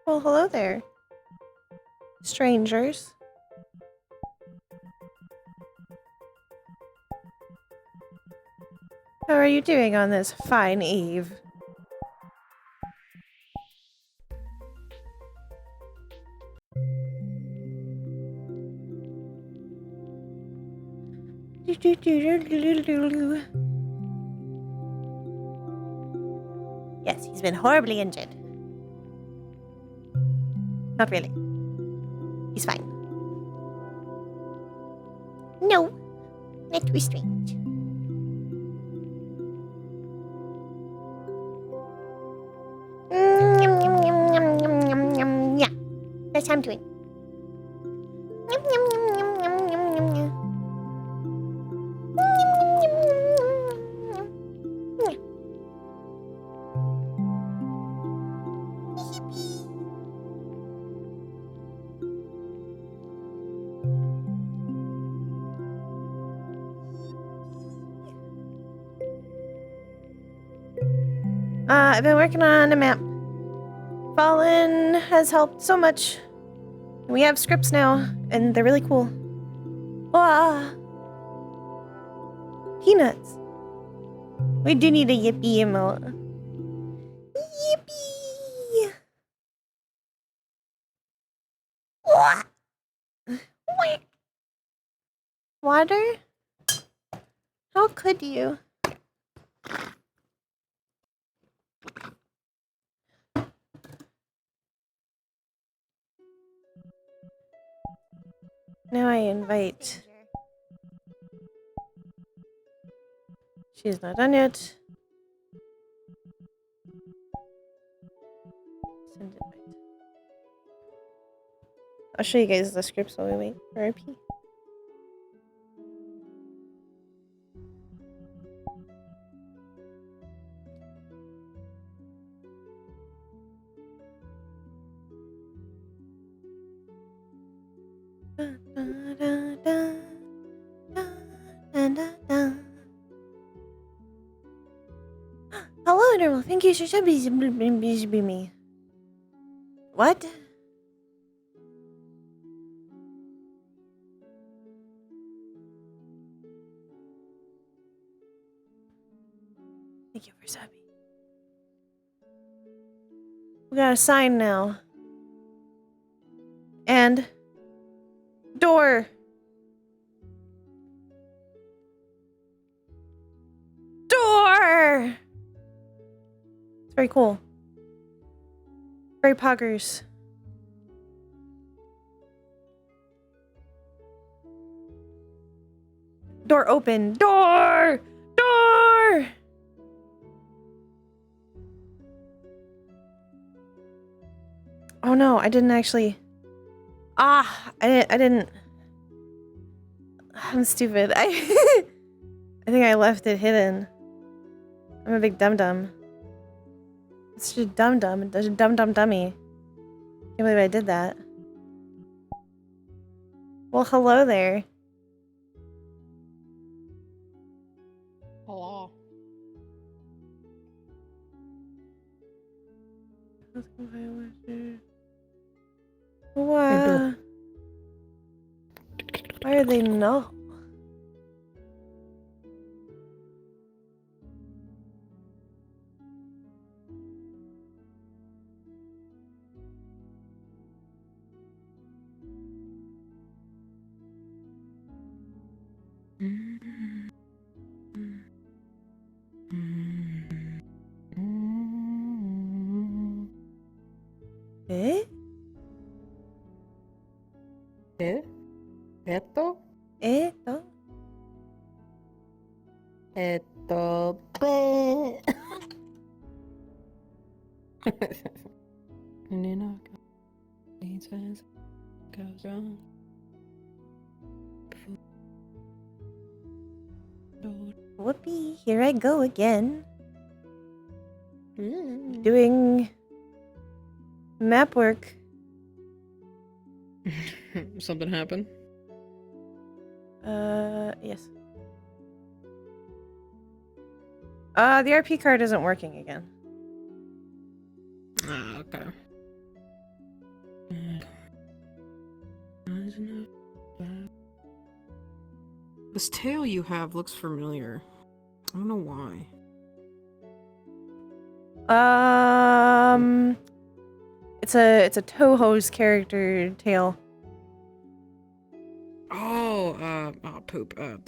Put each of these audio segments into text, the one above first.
Well, hello there, strangers. How are you doing on this fine eve? Yes, he's been horribly injured. Not really. He's fine. No, not restrained. Yeah, that's how I'm doing. I've been working on a map. Fallen has helped so much. We have scripts now, and they're really cool. Peanuts. We do need a yippee emote. Yippee! Water? How could you? Now I invite. She's not done yet. Send invite. I'll show you guys the scripts while we wait for RP. Hello, Normal. Thank you, me. What? Thank you for subbing. We got a sign now. And door. Door! It's very cool. Very poggers. Door open. Door! Door! Oh no, I didn't actually. I didn't. I'm stupid. I think I left it hidden. I'm a big dum-dum. It's just dum-dum. It's a dum-dum dummy. Can't believe I did that. Well, hello there. Hello. What? Why are they no? Eh? ¿Esto? Esto? Esto. Goes wrong. Whoopee, here I go again. Doing map work. Something happened? Yes. The RP card isn't working again. Ah, okay. This tail you have looks familiar. I don't know why. It's a Toho's character tail. Oh, poop. Can't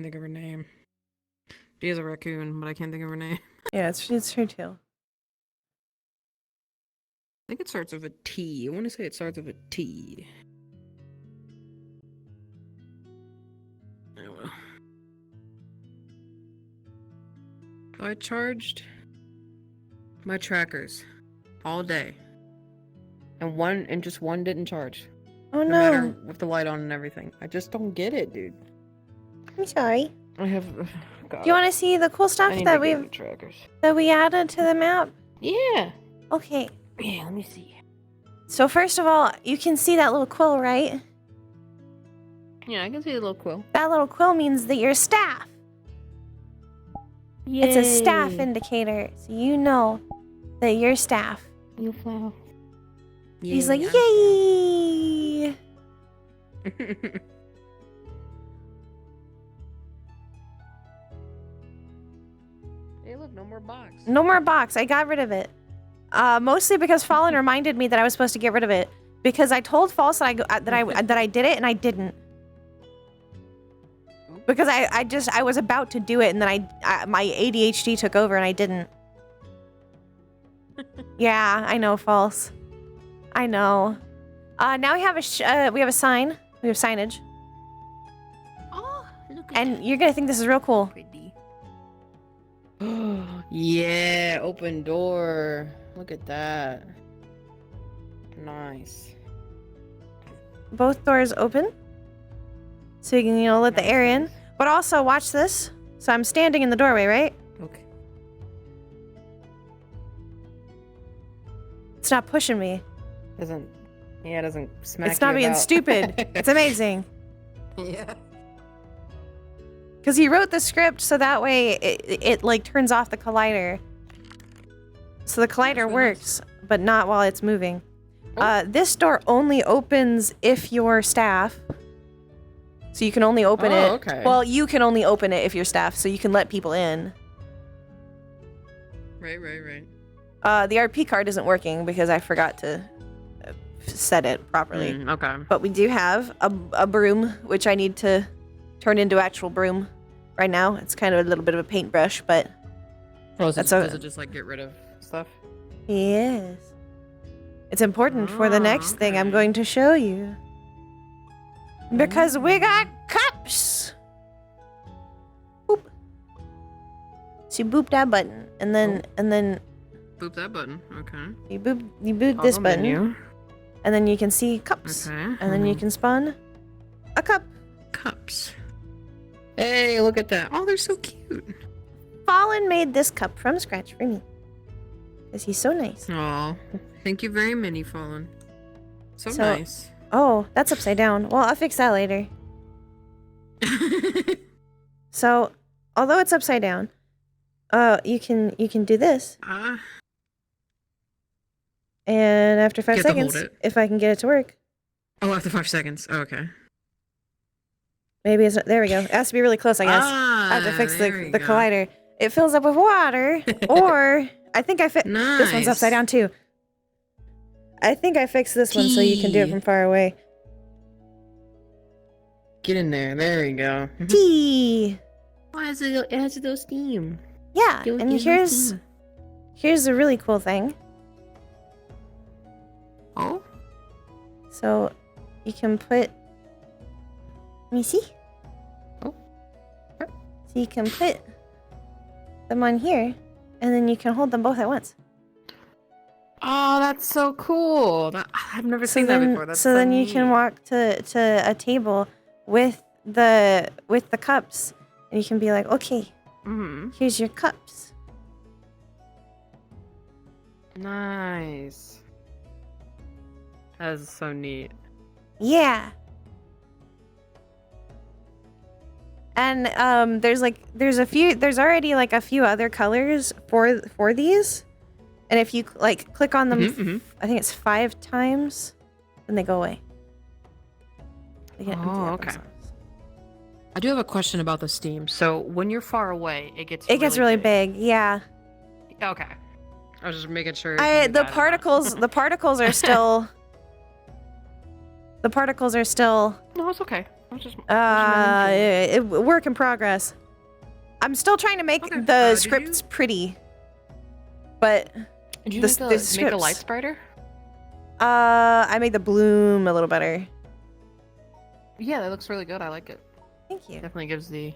think of her name. She is a raccoon, but I can't think of her name. Yeah, it's her tail. I think it starts with a T. I want to say it starts with a T. Oh well. I charged my trackers all day, and just one didn't charge. Oh No no! matter with the light on and everything. I just don't get it, dude. I'm sorry. I have. Do you want to see the cool stuff that we added to the map? Yeah. Okay. Yeah. Let me see. So first of all, you can see that little quill, right? Yeah, I can see the little quill. That little quill means that you're staff. Yay. It's a staff indicator, so you know that you're staff. You flow. He's like, yay! Hey, look, no more box. No more box. I got rid of it. Mostly because Fallen reminded me that I was supposed to get rid of it. Because I told False that I did it and I didn't. Because I was about to do it and then my ADHD took over and I didn't. Yeah, I know, False. I know. Now we have a sign. We have signage. Oh, look at And you're gonna think this is real cool. pretty. Yeah, open door. Look at that. Nice. Both doors open. So you can, let the air in. But also, watch this. So I'm standing in the doorway, right? Okay. It's not pushing me. It doesn't smack It's not you being about. stupid. It's amazing. Yeah. Because he wrote the script so that way it like turns off the collider. So the collider really works, but not while it's moving. Oh. This door only opens if you're staff. So you can only open it. Okay. Well, you can only open it if you're staff, so you can let people in. Right. The RP card isn't working because I forgot to set it properly. Okay. But we do have a broom, which I need to turn into actual broom right now. It's kind of a little bit of a paintbrush, but Does That's it just like get rid of stuff? yes. It's important for the next thing I'm okay. going to show you. Because we got cups! Boop. So you boop that button, and then Boop that button. Okay. you boop this Toggle button, menu. and then you can see cups. Okay. And then you can spawn a cup. Cups. Hey, look at that. Oh, they're so cute. Fallen made this cup from scratch for me. Because he's so nice. Aw. Thank you very many, Fallen. So nice. Oh, that's upside down. Well, I'll fix that later. So, although it's upside down, you can do this. And after 5 You have to hold seconds, it. if I can get it to work. Oh, after 5 seconds. Oh, okay. Maybe it's not, there we go. It has to be really close, I guess. I have to fix the collider. It fills up with water, or I think I fixed this one's upside down too. I think I fixed this one so you can do it from far away. Get in there. There you go. Tea. Why is it? It has no steam. Yeah, Give and me here's a really cool thing. Oh. So you can put. Let me see. Oh. So you can put them on here, and then you can hold them both at once. Oh, that's so cool. I've never seen that before. That's so then you neat. can walk to a table with the cups, and you can be like, okay, here's your cups. Nice. That is so neat. Yeah. And there's already like a few other colors for these. And if you like click on them, I think it's 5 times, then they go away. They get empty up okay. themselves. I do have a question about the steam. So when you're far away, it gets really big. Yeah. Okay. I was just making sure. The particles are still. The particles are still. No, it's okay. I was just. Work in progress. I'm still trying to make the scripts pretty. But. Did you make the lights brighter? I made the bloom a little better. Yeah, that looks really good. I like it. Thank you. Definitely gives the.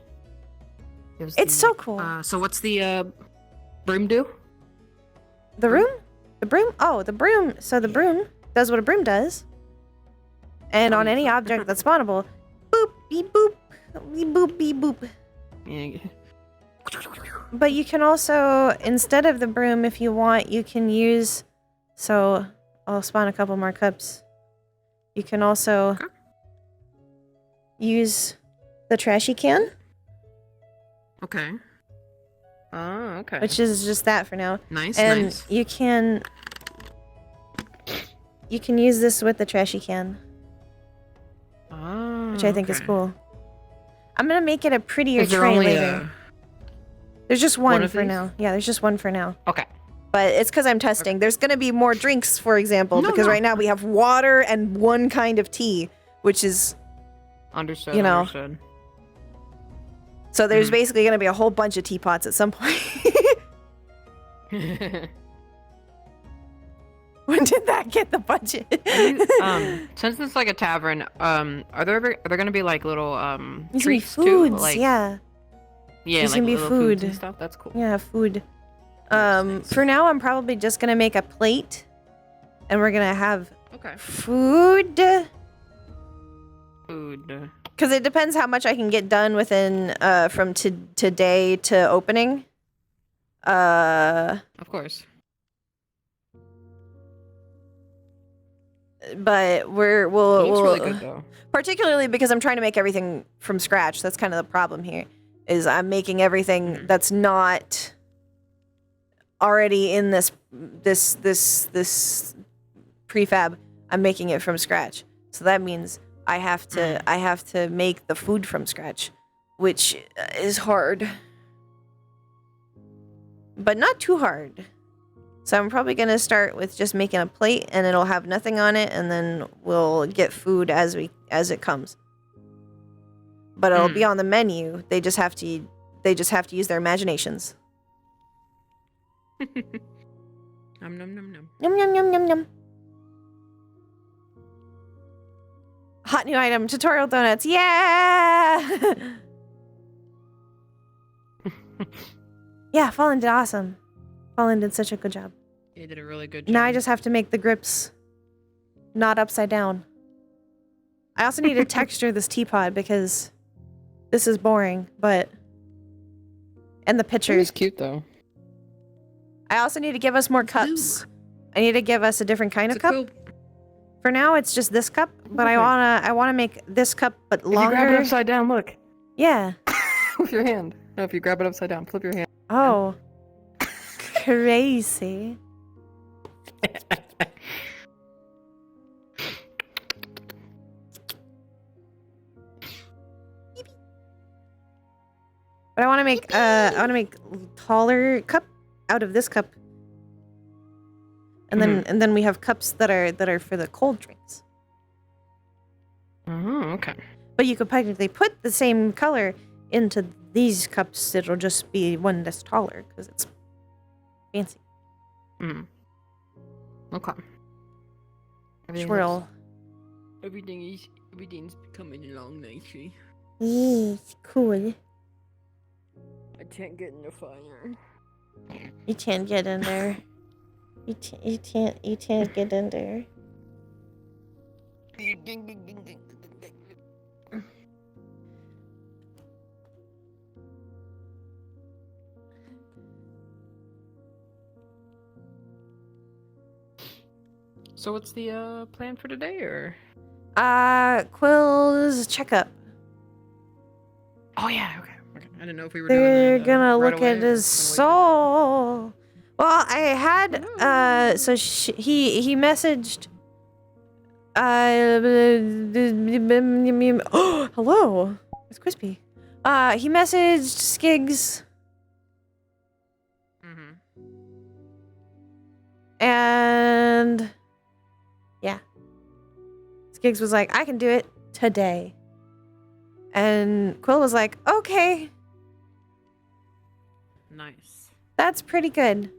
It's so cool. So what's the broom do? The room? The broom? Oh, the broom. So the broom does what a broom does. And on any object that's spawnable, boop, beep, boop, beep, boop, beep, boop. Yeah. But you can also, instead of the broom, if you want, you can use. So I'll spawn a couple more cups. You can also use the trashy can. Okay. Oh, okay. Which is just that for now. Nice, and nice. you can use this with the trashy can. Oh, which I think is cool. I'm gonna make it a prettier tray later. There's just one for now. Yeah, there's just one for now. Okay. But it's because I'm testing. There's gonna be more drinks, for example, because right now we have water and one kind of tea, which is understood. You know. Understood. So there's basically gonna be a whole bunch of teapots at some point. When did that get the budget? Since it's like a tavern, are there gonna be like little treats foods, too? Like, yeah. Yeah, there's like gonna be little food foods and stuff. That's cool. Yeah, food. Nice. For now, I'm probably just gonna make a plate, and we're gonna have food. Food. Because it depends how much I can get done within from today to opening. Of course. But we'll really good though. Particularly because I'm trying to make everything from scratch. That's kind of the problem here. Is I'm making everything that's not already in this prefab. I'm making it from scratch. So that means I have to make the food from scratch, which is hard. But not too hard. So I'm probably going to start with just making a plate, and it'll have nothing on it, and then we'll get food as it comes. But it'll be on the menu. They just have to use their imaginations. Nom nom nom nom. Yum yum yum yum yum. Hot new item, tutorial donuts. Yeah. Yeah, Fallen did awesome. Fallen did such a good job. He did a really good job. Now I just have to make the grips not upside down. I also need to texture this teapot because this is boring, but... And the pictures. It's cute, though. I also need to give us more cups. Ooh. I need to give us a different kind of cup. Cool. For now, it's just this cup, but I wanna make this cup, but longer. If you grab it upside down, look. Yeah. With your hand. No, if you grab it upside down, flip your hand. Oh. Crazy. But I want to make taller cup out of this cup, and then we have cups that are for the cold drinks. Oh, okay. But you could practically put the same color into these cups. It'll just be one that's taller because it's fancy. Okay. Swirl. Everything's coming along nicely. It's cool. I can't get in the fire. You can't get in there. You can't get in there. So what's the plan for today, or? Quill's checkup. Oh yeah, okay. I didn't know if we were They're doing that, gonna right look away at his soul. Well, I had he messaged Oh, hello. It's Crispy. He messaged Skiggs. And yeah. Skiggs was like, I can do it today. And Quill was like, okay. Nice. That's pretty good.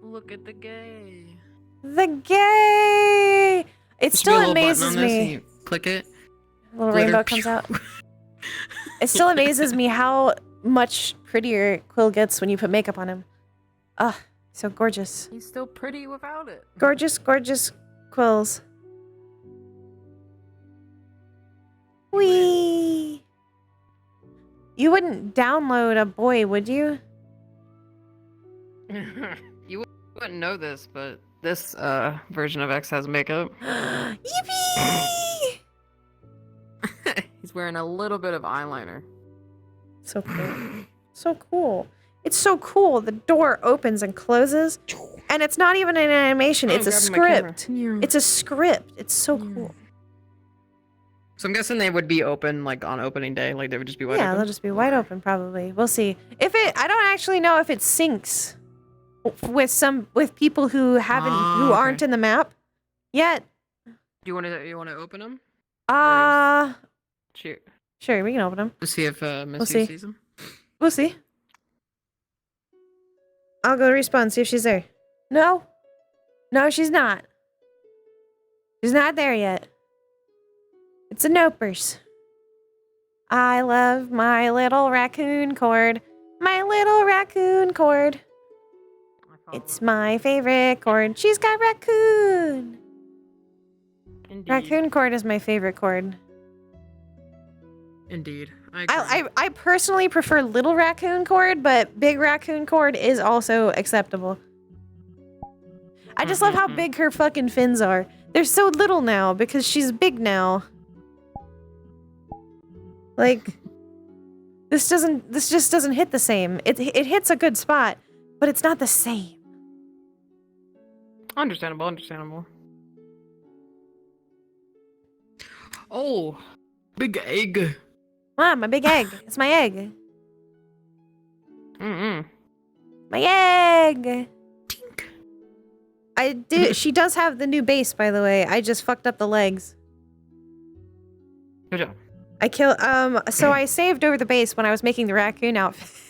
Look at the gay. The gay! It still amazes me. Click it. A little rainbow comes out. It still amazes me how much prettier Quill gets when you put makeup on him. Ugh, so gorgeous. He's still pretty without it. Gorgeous, gorgeous Quills. Whee! You wouldn't download a boy, would you? You wouldn't know this, but this version of X has makeup. Yippee! He's wearing a little bit of eyeliner. So cool. So cool. It's so cool. The door opens and closes, and it's not even an animation. It's a script. It's a script. It's so cool. So I'm guessing they would be open like on opening day, like they would just be wide open. Yeah, they'll just be wide open probably. We'll see. I don't actually know if it syncs with people who aren't in the map yet. You want to open them? Sure, we can open them. To see if Missy sees them. We'll see. I'll go respawn, see if she's there. No, she's not. She's not there yet. It's a nopers. I love my little raccoon cord. My little raccoon cord. It's my favorite cord. She's got raccoon. Indeed. Raccoon cord is my favorite cord. Indeed. I personally prefer little raccoon cord, but big raccoon cord is also acceptable. I just love how big her fucking fins are. They're so little now because she's big now. Like, this just doesn't hit the same. It hits a good spot, but it's not the same. Understandable. Oh, big egg. Mom, my big egg. It's my egg. My egg. Tink. She does have the new base, by the way. I just fucked up the legs. Good job. So I saved over the base when I was making the raccoon outfit.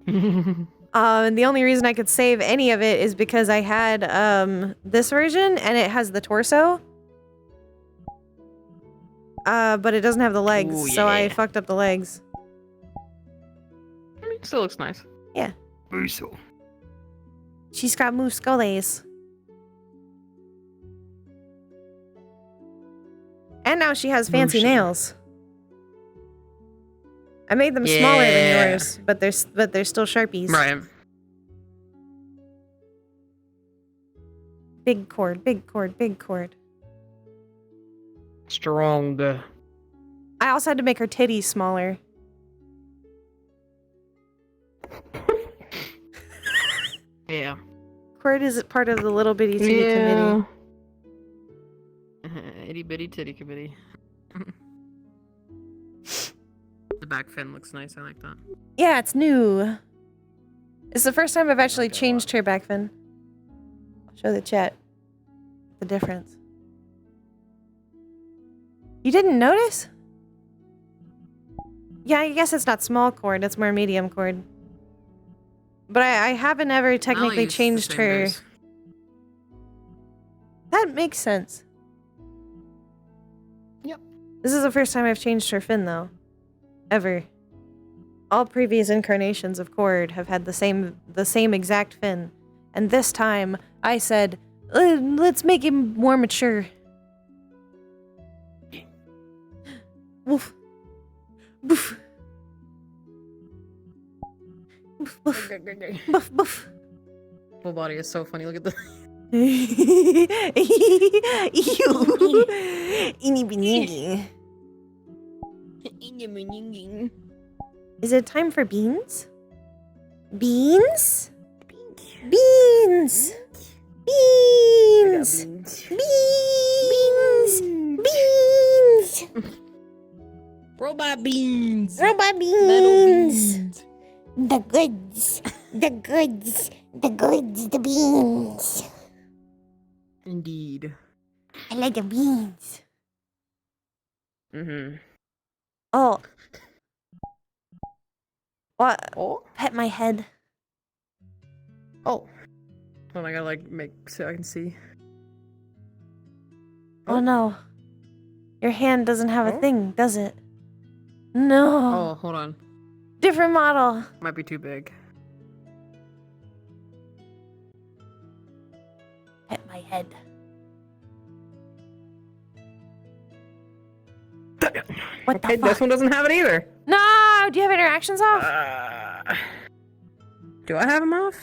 And the only reason I could save any of it is because I had this version and it has the torso. But it doesn't have the legs, so I fucked up the legs. I mean, it still looks nice. Yeah. Muscle. She's got muscles. And now she has fancy nails. I made them smaller than yours, but they're still Sharpies. Right. Big cord, big cord, big cord. Strong. I also had to make her titties smaller. Yeah. Cord is part of the little bitty titty committee. Itty bitty titty committee. The back fin looks nice. I like that. Yeah, it's new. It's the first time I've actually changed her back fin. I'll show the chat the difference. You didn't notice? Yeah, I guess it's not small cord. It's more medium cord. But I haven't ever technically changed her. Base. That makes sense. Yep. This is the first time I've changed her fin, though. Ever. All previous incarnations of cord have had the same exact fin. And this time, I said, let's make him more mature. Woof. Boof. Boof, boof. Boof, boof. Whole body is so funny. Look at the. Is it time for beans? Beans? Beans! Beans! Beans! Beans! Robot beans! Robot Metal beans! beans! The goods! The goods! The goods! The beans! Indeed. I like the beans. Mm-hmm. Oh. What? Oh? Pet my head. Oh. Oh, I gotta like make so I can see. Oh no. Your hand doesn't have a Oh? thing, does it? No. Oh, hold on. Different model. Might be too big. Pet my head. What the Okay, fuck? this one doesn't have it either. No! Do you have interactions off? Do I have them off?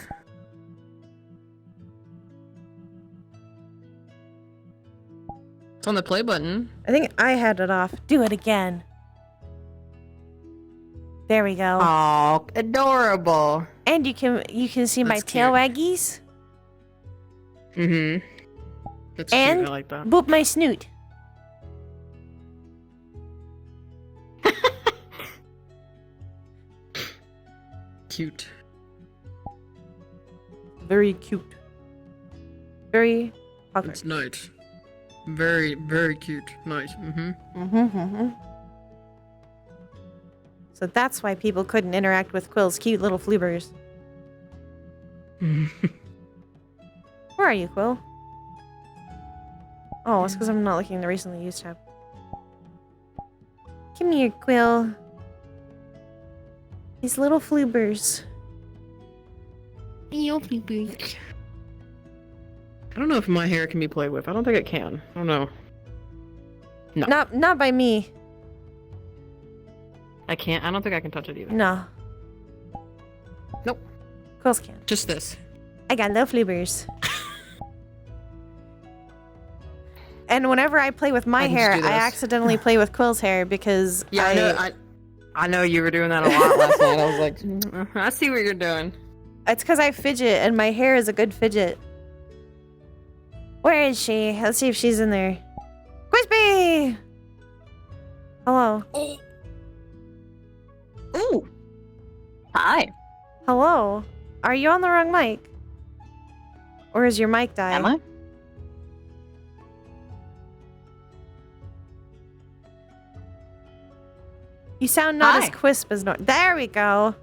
It's on the play button. I think I had it off. Do it again. There we go. Oh, adorable. And you can see my That's tail cute. waggies. Mm-hmm. That's And cute. I like that. boop my snoot. Cute. Very cute. Very popular. It's nice. Very, very cute. Nice. Mm-hmm. So that's why people couldn't interact with Quill's cute little floobers. Where are you, Quill? Oh, it's because I'm not looking in the recently used tab. Come here, Quill. These little floobers. I don't know if my hair can be played with. I don't think it can. I don't know. No. Not by me. I can't. I don't think I can touch it either. No. Nope. Quills can. Just this. I got little floobers. And whenever I play with my I can hair, just do I this. accidentally play with Quill's hair because Yeah, I know you were doing that a lot last night. I was like, I see what you're doing. It's because I fidget and my hair is a good fidget. Where is she? Let's see if she's in there. Crispy! Hello. Ooh. Hi. Hello. Are you on the wrong mic? Or is your mic dying? Am I? You sound not Hi. as crisp as normal. There we go.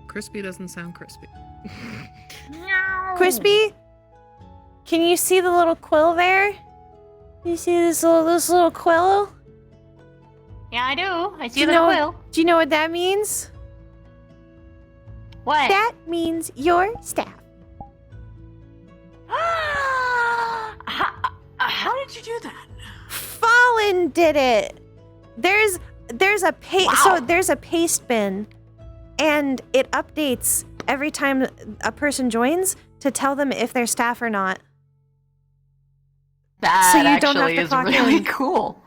Crispy doesn't sound crispy. Crispy? Can you see the little quill there? You see this little quill? Yeah, I do. I see you the know- quill. Do you know what that means? What? That means your staff. How did you do that? Fallen did it. There's a Wow. there's a paste bin, and it updates every time a person joins to tell them if they're staff or not. That So you don't have actually to is clock really in. cool.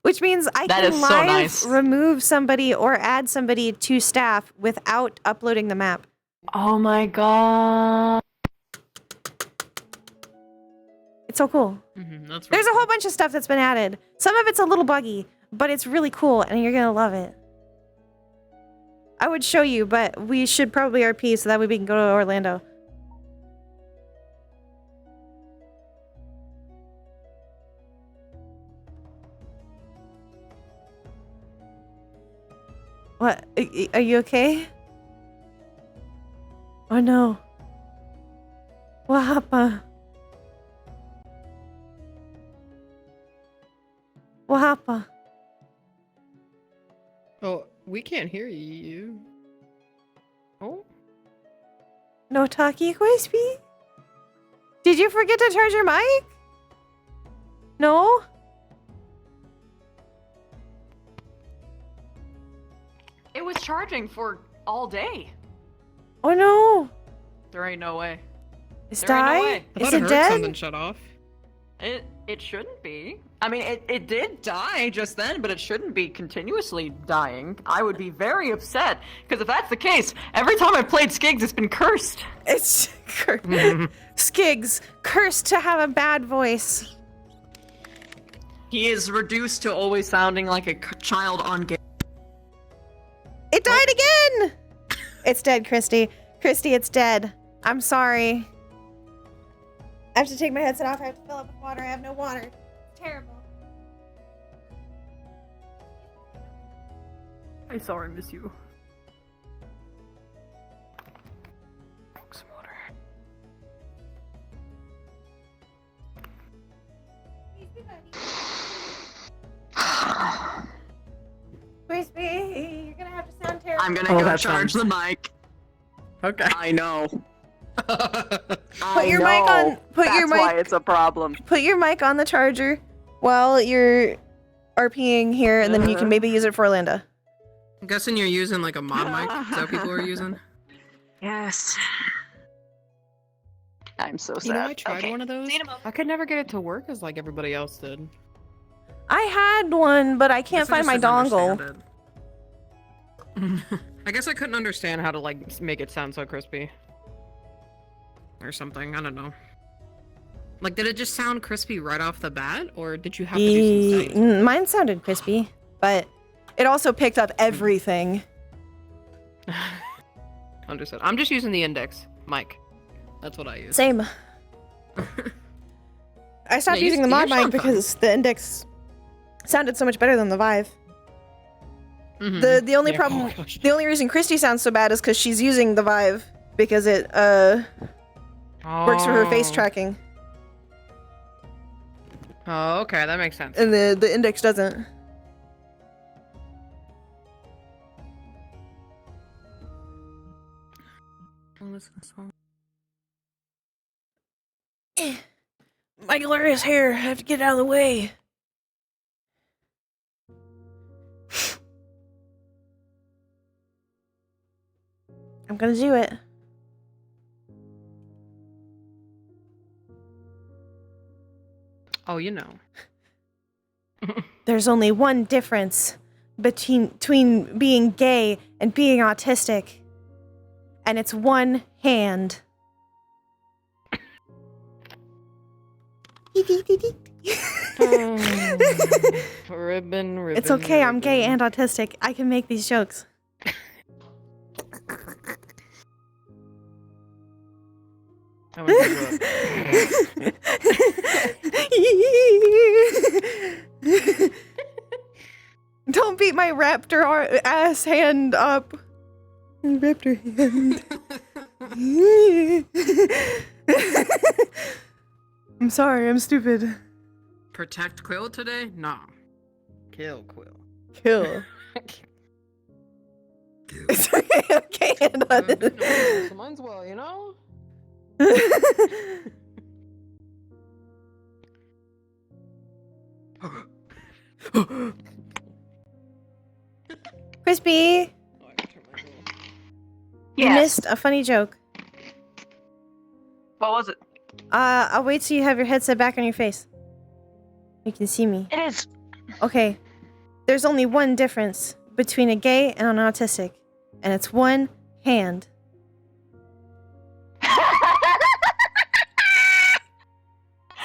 Which means I That can is live so nice. remove somebody or add somebody to staff without uploading the map. Oh my god. It's so cool. That's There's a whole bunch of stuff that's been added. Some of it's a little buggy, but it's really cool and you're gonna love it. I would show you, but we should probably RP so that way we can go to Orlando. What? Are you okay? Oh no. What happened? What happened? Oh, we can't hear you. Oh? No talkie, Crispy? Did you forget to charge your mic? No? It was charging for all day. Oh no! There ain't no way. It's There ain't no died? way. I Is thought I it heard dead? something shut off. It shouldn't be. I mean, it did die just then, but it shouldn't be continuously dying. I would be very upset, because if that's the case, every time I've played Skigs, it's been cursed. It's Skigs, cursed to have a bad voice. He is reduced to always sounding like a child on game. It died again! It's dead, Christy. Christy, it's dead. I'm sorry. I have to take my headset off. I have to fill up with water. I have no water. It's terrible. I sorry, miss you. Some water. Crispy, you're gonna have to sound terrible. I'm gonna go charge the mic. Okay. I know. Put your mic on. That's why it's a problem. Put your mic on the charger while you're RPing here, and then you can maybe use it for Linda. I'm guessing you're using like a mod mic. Is that what people are using? Yes. I'm so sad. You know, I tried one of those. I could never get it to work as like everybody else did. I had one, but I can't find my dongle. I guess I couldn't understand how to like make it sound so crispy. Or something, I don't know. Like, did it just sound crispy right off the bat, or did you have to do some settings? Mine sounded crispy, but it also picked up everything. Understood. I'm just using the index mic. That's what I use. Same. I stopped using the mod mic because the index sounded so much better than the Vive. The only problem, the only reason Christy sounds so bad is because she's using the Vive because it works for her face tracking. Oh, okay, that makes sense. And the index doesn't. My glorious hair, I have to get out of the way. I'm gonna do it. Oh, you know. There's only one difference between being gay and being autistic. And it's one hand. Ribbon. It's okay, I'm gay and autistic. I can make these jokes. Don't beat my raptor ass hand up. Raptor hand. I'm sorry, I'm stupid. Protect Quill today? No. Kill Quill. Kill. It's okay, okay, hand on it. So mine's well, you know? Crispy! You missed a funny joke. What was it? I'll wait till you have your headset back on your face. You can see me. It is. Okay. There's only one difference between a gay and an autistic, and it's one hand.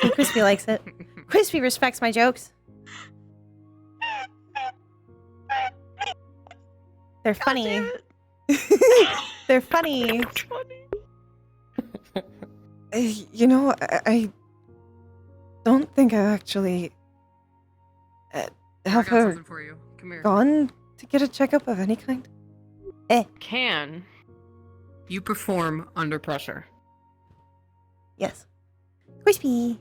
See, Crispy likes it. Crispy respects my jokes. They're funny. They're funny. You know, I don't think I've actually have her for you. Come here. gone to get a checkup of any kind. Can you perform under pressure? Yes. Crispy.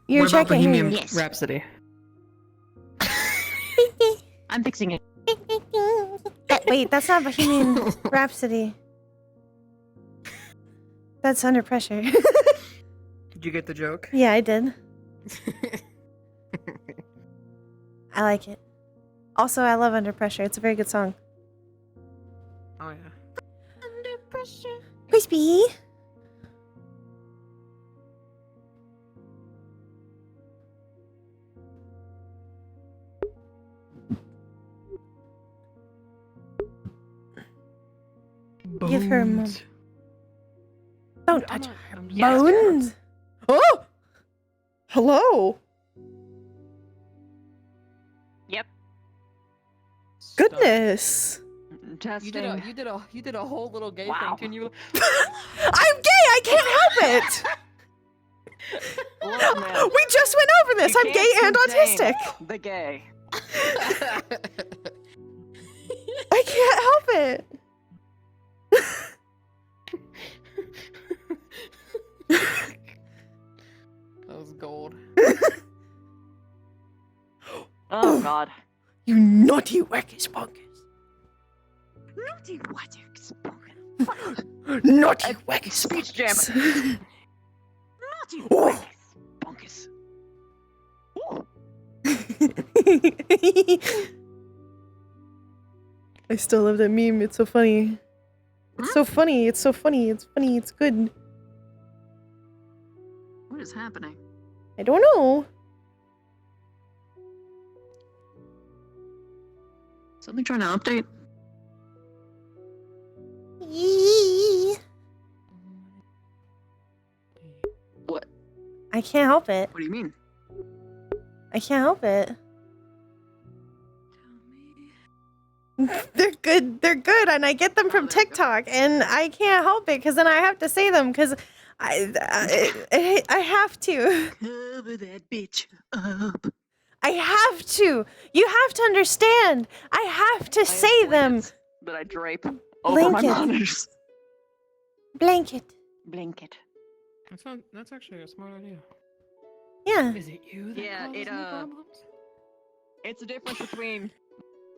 You're What about checking Bohemian her. Yes. Rhapsody? I'm fixing it. Wait, that's not Bohemian Rhapsody. That's Under Pressure. Did you get the joke? Yeah, I did. I like it. Also, I love Under Pressure. It's a very good song. Oh yeah. Under Pressure. Crispy. Give her a moment. bones. Don't touch her Yes. bones. Oh! Hello. Yep. Goodness. Testing. You did a whole little gay Wow. thing. Can you? I'm gay. I can't help it. Look, man. We just went over this. You I'm gay can't and contain autistic. The gay. I can't help it. That was gold. Oh God. You naughty wacky sponkers. Naughty wackers. Naughty wacky Speech jam. sponkers. Naughty Oh. wackers. Ooh. I still love that meme. It's so funny. It's so funny. It's so funny. It's funny. It's good. What is happening? I don't know. Something trying to update? Yee. What? I can't help it. What do you mean? I can't help it. They're good. They're good, and I get them from they're good. TikTok, and I can't help it because then I have to say them because I have to. Cover that bitch up. I have to. You have to understand. I have to say them. That I drape over my Blanket. monitors. Blanket. Blanket. That's actually a smart idea. Yeah. Is it you that Yeah, causes it, me problems? It's the difference between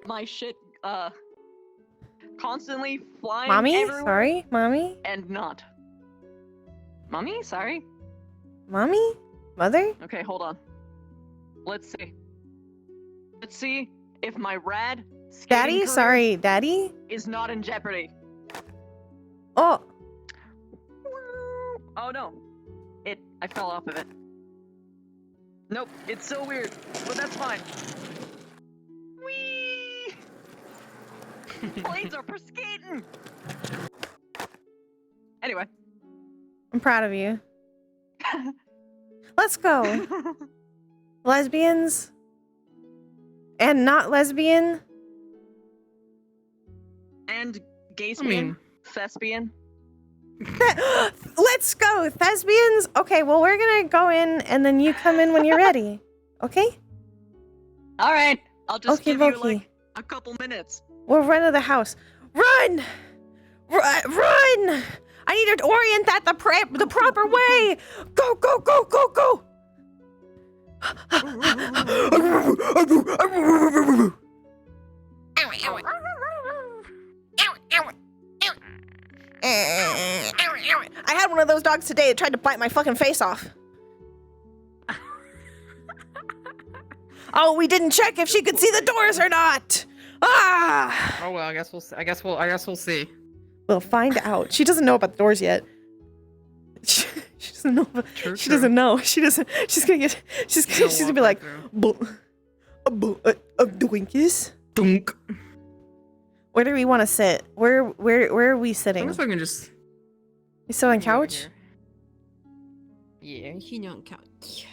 my shit, constantly flying Mommy? everywhere Sorry? Mommy? and not. Mommy? Sorry? Mommy? Mother? Okay, hold on. Let's see. Let's see if my rad skating Daddy? career Sorry, Daddy? is not in jeopardy. Oh. Oh no. I fell off of it. Nope, it's so weird, but that's fine. Whee! Planes are for skating! Anyway. I'm proud of you. Let's go. Lesbians? And not lesbian? And gayspian, mean- thespian. Let's go. Thespians? Okay, well, we're gonna go in and then you come in when you're ready. Okay? Alright, I'll just Okay, give you Loki. like a couple minutes. We'll run to the house. Run! Run! I need to orient that the proper way! Go, go, go, go, go! I had one of those dogs today that tried to bite my fucking face off. Oh, we didn't check if she could see the doors or not. Ah! Oh well, I guess we'll see. We'll find out. She doesn't know about the doors yet. She doesn't know. True, She true. doesn't know. She doesn't. She's gonna get. She's gonna be like, Doinkies. Dunk. Where do we want to sit? Where are we I sitting? wonder if I can just. We sit on the couch? Yeah, you know, couch.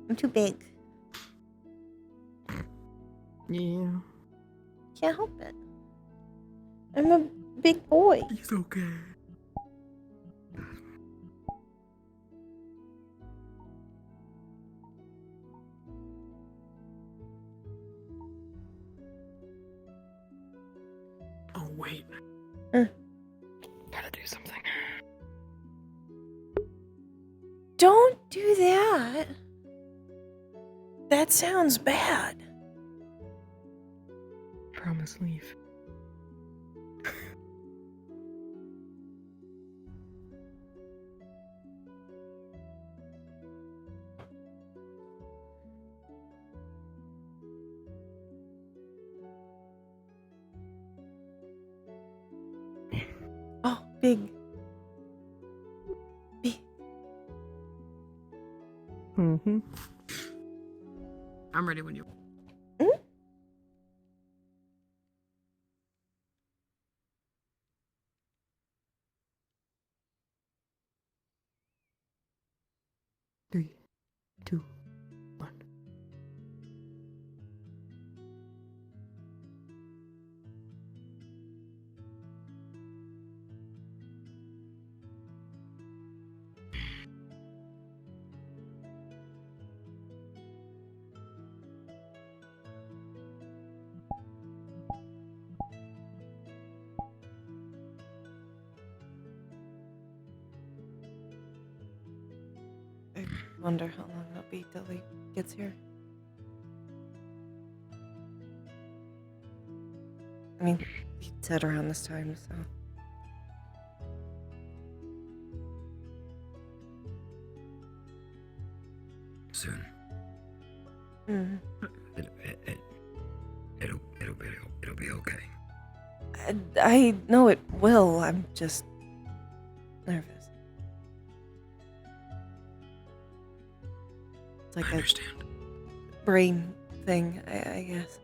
I'm too big. Yeah. Can't help it. I'm a big boy. It's okay. Oh wait. Gotta do something. Don't do that. That sounds bad. Promise leave. big. Mm-hmm. I'm ready when you. Mm? 3, 2, 1. I wonder how long it'll be till he gets here. I mean, he said around this time, so. Soon. Mm. It'll be okay. I know it will. I'm just nervous. It's like I understand. a brain thing, I guess.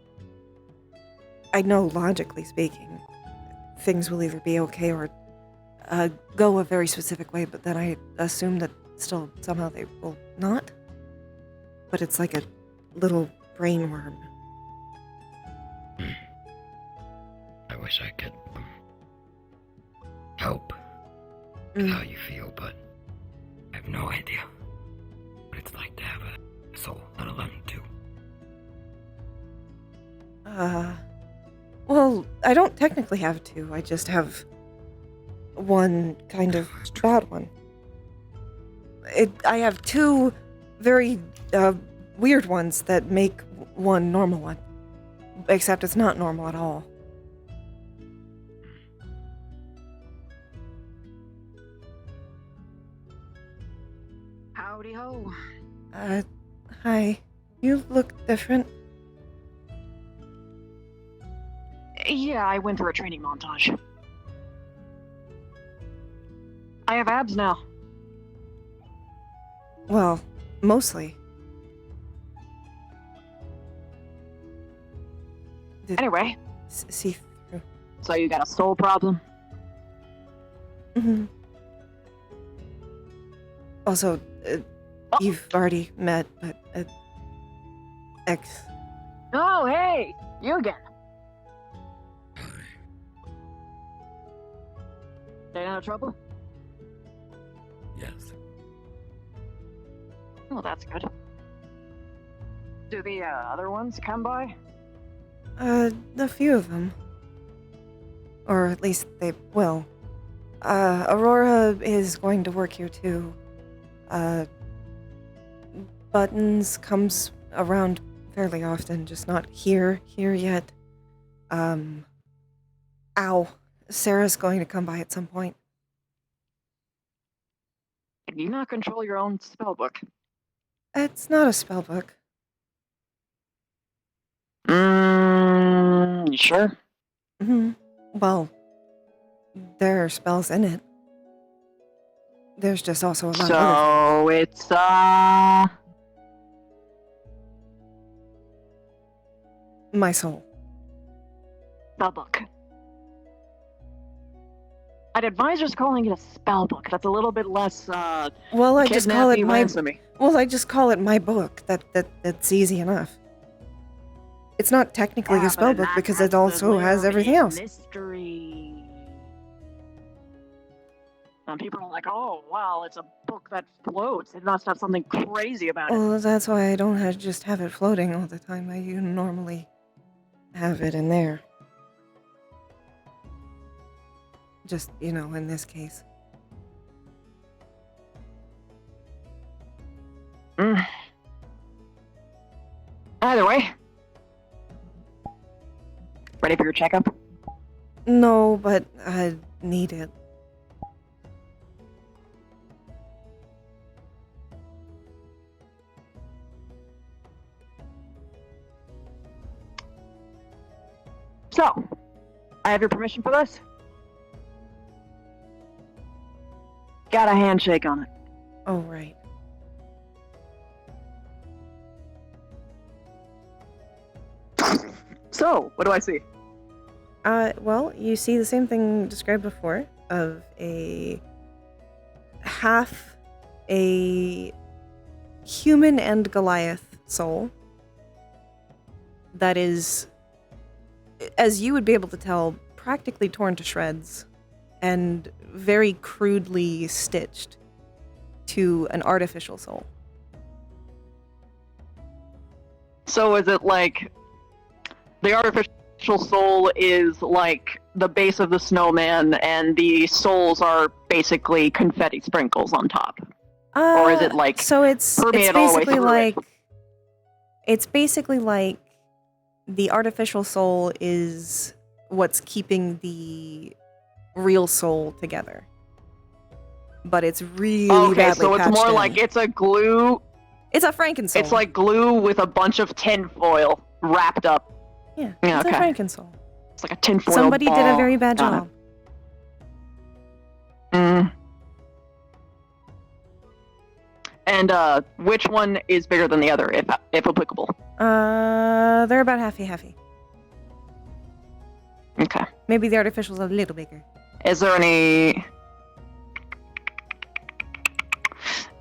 I know, logically speaking, things will either be okay or go a very specific way, but then I assume that still somehow they will not. But it's like a little brain worm. I wish I could help with how you feel, but I have no idea what it's like to have a soul, let alone two. Well, I don't technically have two. I just have one kind of That's true. bad one. I have two very weird ones that make one normal one. Except it's not normal at all. Howdy ho. Hi. You look different. Yeah, I went through a training montage. I have abs now. Well, mostly. Anyway, See through. so you got a soul problem? Mm-hmm. Also, you've already met, but ex. Oh, hey! You again. Staying out of trouble? Yes. Well, that's good. Do the other ones come by? A few of them. Or at least they will. Aurora is going to work here too. Buttons comes around fairly often, just not here yet. Ow. Sarah's going to come by at some point. Can you not control your own spellbook? It's not a spell book. You sure? Mm-hmm. Well, there are spells in it. There's just also a lot of other things. So it's My soul. spellbook. I'd advise just calling it a spellbook. That's a little bit less Well, I just call it kidnappy, my. ransomy. Well, I just call it my book. That's easy enough. It's not technically a spell book because it also has everything else. Mystery. Some people are like, oh, wow, it's a book that floats. It must have something crazy about it. Well, that's why I don't just have it floating all the time. I normally have it in there. Just, in this case. Either way. Ready for your checkup? No, but I need it. So, I have your permission for this? got a handshake on it. Oh, right. So, what do I see? Well, you see the same thing described before of a half a human and Goliath soul that is, as you would be able to tell, practically torn to shreds and very crudely stitched to an artificial soul. So is it like the artificial soul is like the base of the snowman and the souls are basically confetti sprinkles on top? Or is it like so it's permeate all the way basically through like it? it's basically like the artificial soul is what's keeping the real soul together. But it's really badly so it's patched more in. like it's a glue. It's a Frankensoul. It's like glue with a bunch of tin foil wrapped up. Yeah, Yeah, it's okay. a Frankensoul. It's like a tin foil Somebody did a ball. very bad Got job. it. Mm. And which one is bigger than the other, if applicable? They're about halfy. Okay. Maybe the artificial's a little bigger. Is there any...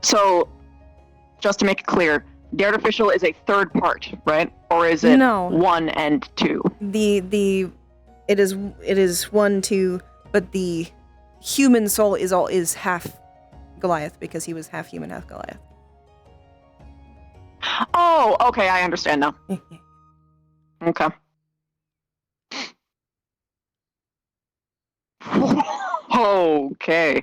So, just to make it clear, the artificial is a third part, right? Or is it No. 1 and 2? It is 1, 2, but the human soul is half Goliath because he was half human, half Goliath. Oh, okay, I understand now. Okay. Okay.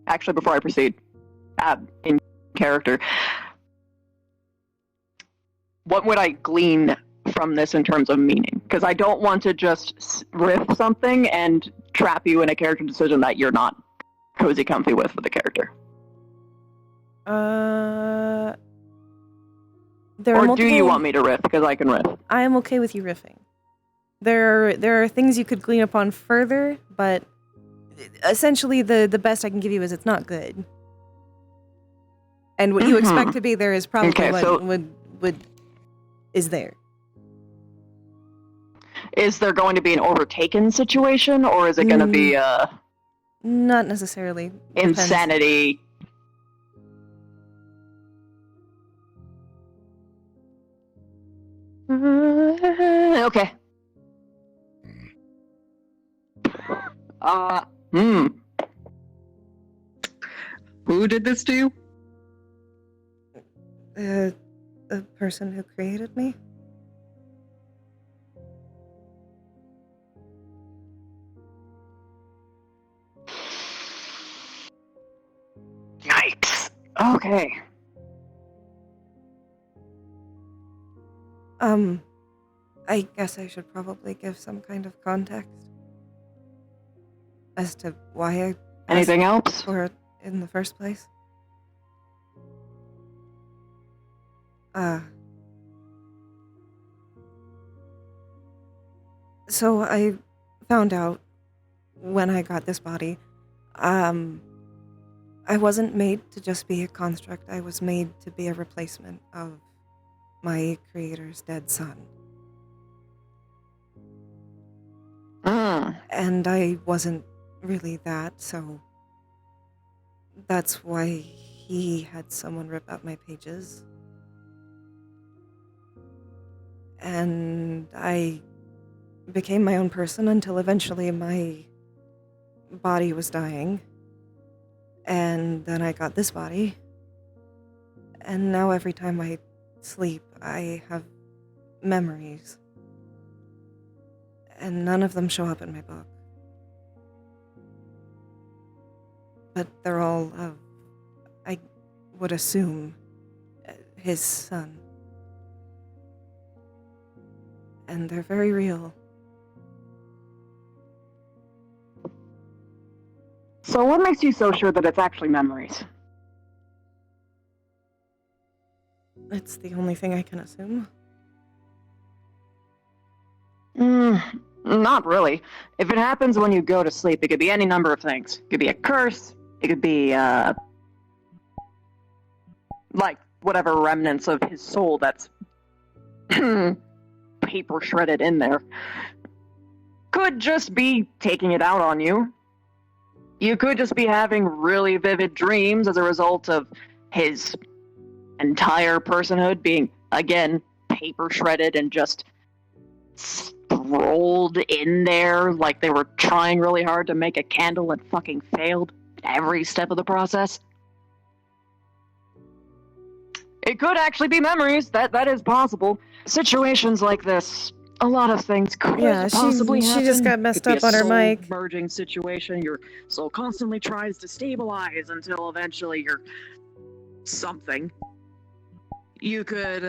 Actually, before I proceed, in character, what would I glean from this in terms of meaning? Because I don't want to just riff something and trap you in a character decision that you're not cozy comfy with for the character. There Or are do you want me to riff? Because I can riff. I am okay with you riffing. There are things you could glean upon further, but essentially the best I can give you is it's not good. And what you expect to be there is probably Okay, what would is there. Is there going to be an overtaken situation, or is it going to be Not necessarily. Depends. insanity? Okay. Who did this to you? The person who created me. Yikes. Okay. I guess I should probably give some kind of context as to why I Anything else? asked for it in the first place. So I found out when I got this body, I wasn't made to just be a construct. I was made to be a replacement of my creator's dead son. And I wasn't really that, so that's why he had someone rip out my pages. And I became my own person until eventually my body was dying. And then I got this body. And now every time I sleep, I have memories. And none of them show up in my book. But they're all of, I would assume, his son. And they're very real. So what makes you so sure that it's actually memories? It's the only thing I can assume. Not really. If it happens when you go to sleep, it could be any number of things. It could be a curse. It could be, like, whatever remnants of his soul that's paper shredded in there. Could just be taking it out on you. You could just be having really vivid dreams as a result of his entire personhood being, again, paper shredded and just rolled in there like they were trying really hard to make a candle and fucking failed every step of the process. It could actually be memories. That is possible. Situations like this, a lot of things could possibly happen. She just got messed up on her mic. Merging situation. Your soul constantly tries to stabilize until eventually you're something. You could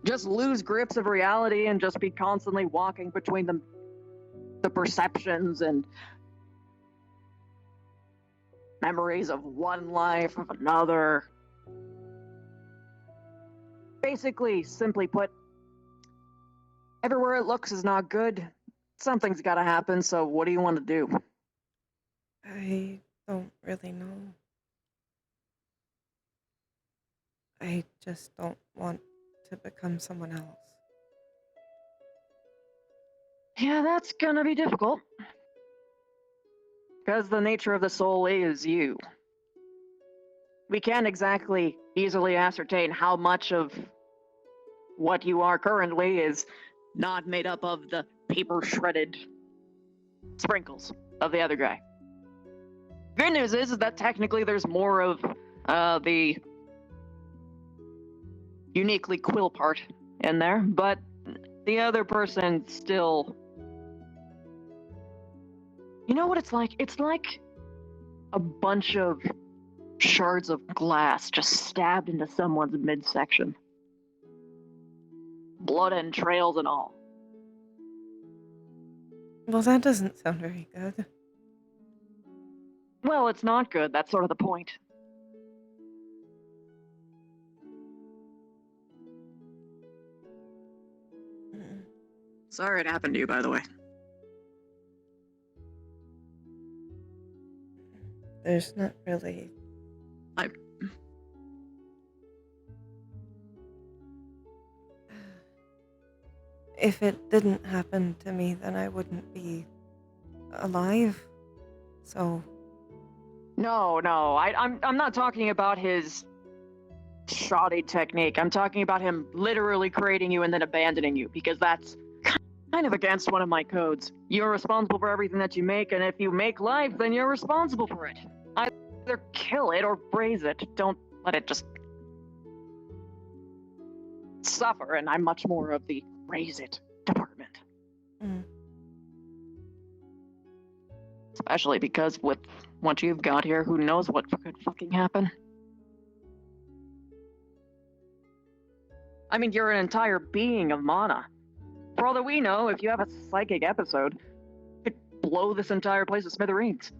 just lose grips of reality and just be constantly walking between the perceptions and memories of one life, of another. Basically, simply put, everywhere it looks is not good. Something's gotta happen, so what do you want to do? I don't really know. I just don't want to become someone else. Yeah, that's gonna be difficult. Because the nature of the soul is you. We can't exactly easily ascertain how much of what you are currently is not made up of the paper shredded sprinkles of the other guy. Good news is that technically there's more of the uniquely Quill part in there, but the other person still... You know what it's like? It's like a bunch of shards of glass just stabbed into someone's midsection. Blood and trails and all. Well, that doesn't sound very good. Well, it's not good. That's sort of the point. Sorry it happened to you, by the way. There's not really... If it didn't happen to me, then I wouldn't be alive. So... No, I'm not talking about his shoddy technique. I'm talking about him literally creating you and then abandoning you, because that's kind of against one of my codes. You're responsible for everything that you make, and if you make life, then you're responsible for it. Either kill it or raise it. Don't let it just suffer, and I'm much more of the raise it department. Especially because with what you've got here, who knows what could fucking happen? I mean, you're an entire being of mana. For all that we know, if you have a psychic episode, it could blow this entire place to smithereens.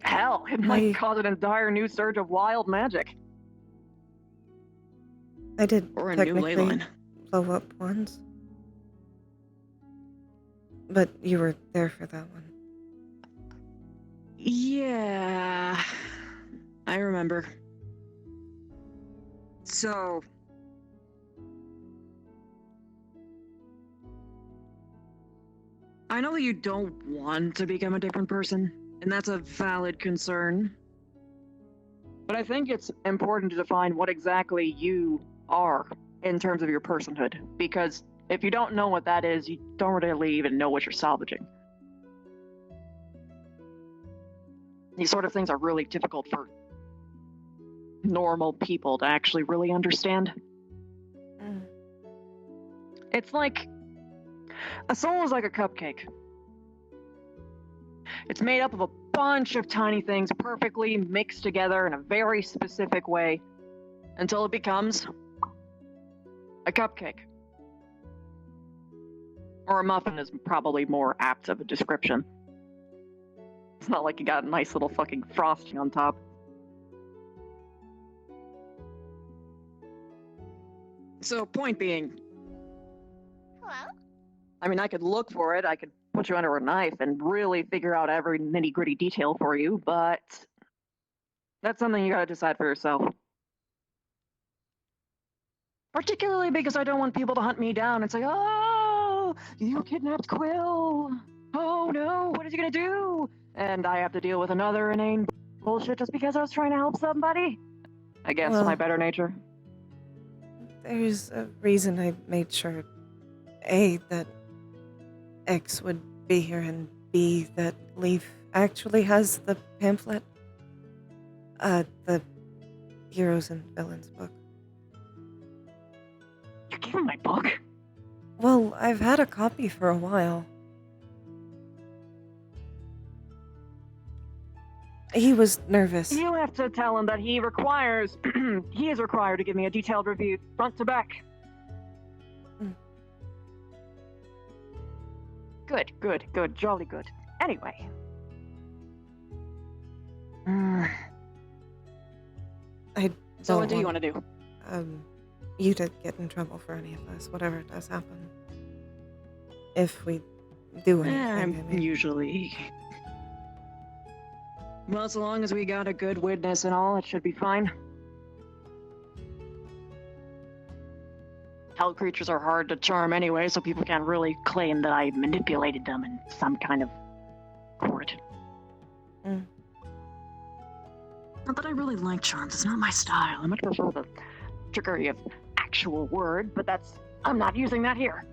Hell, it might cause an entire new surge of wild magic. I did or a new ley line. Blow up once. But you were there for that one. Yeah, I remember. So... I know that you don't want to become a different person, and that's a valid concern. But I think it's important to define what exactly you are in terms of your personhood, because if you don't know what that is, you don't really even know what you're salvaging. These sort of things are really difficult for normal people to actually really understand. It's like... A soul is like a cupcake. It's made up of a bunch of tiny things perfectly mixed together in a very specific way until it becomes a cupcake. Or a muffin is probably more apt of a description. It's not like you got a nice little fucking frosting on top. So, point being, Hello? I mean, I could look for it, I could put you under a knife and really figure out every nitty-gritty detail for you, but that's something you gotta decide for yourself. Particularly because I don't want people to hunt me down and say, oh, you kidnapped Quill. Oh no, what is he gonna do? And I have to deal with another inane bullshit just because I was trying to help somebody? Against my better nature. There's a reason I made sure, A, that X would be here, and B, that Leaf actually has the pamphlet. The Heroes and Villains book. You gave him my book? Well, I've had a copy for a while. He was nervous. You have to tell him that he is required to give me a detailed review, front to back. Good, jolly good. Anyway. So what do you want to do? You to get in trouble for any of us, whatever does happen. If we do anything, I mean. Usually. Well, so long as we got a good witness and all, it should be fine. Hell creatures are hard to charm anyway, so people can't really claim that I manipulated them in some kind of court. Not that I really like charms, it's not my style. I much prefer the trickery of actual word, but I'm not using that here.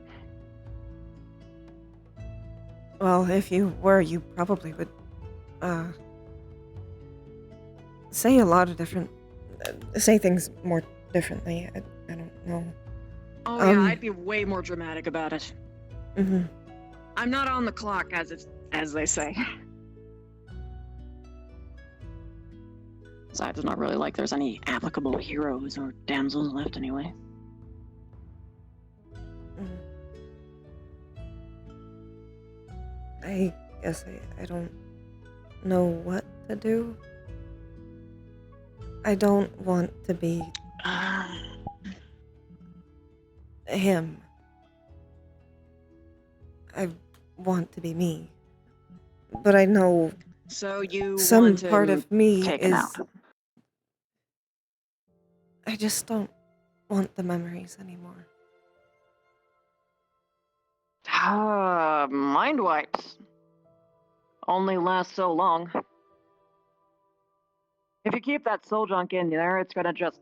Well, if you were, you probably would, say a lot of different, say things more differently. I don't know. Oh yeah, I'd be way more dramatic about it. Mm-hmm. I'm not on the clock, as they say. Besides, it's not really like there's any applicable heroes or damsels left anyway. I guess I don't know what to do. I don't want to be him. I want to be me. But I know so you some want to part of me take is... him out. I just don't want the memories anymore. Mind wipes. Only last so long. If you keep that soul junk in there, it's gonna just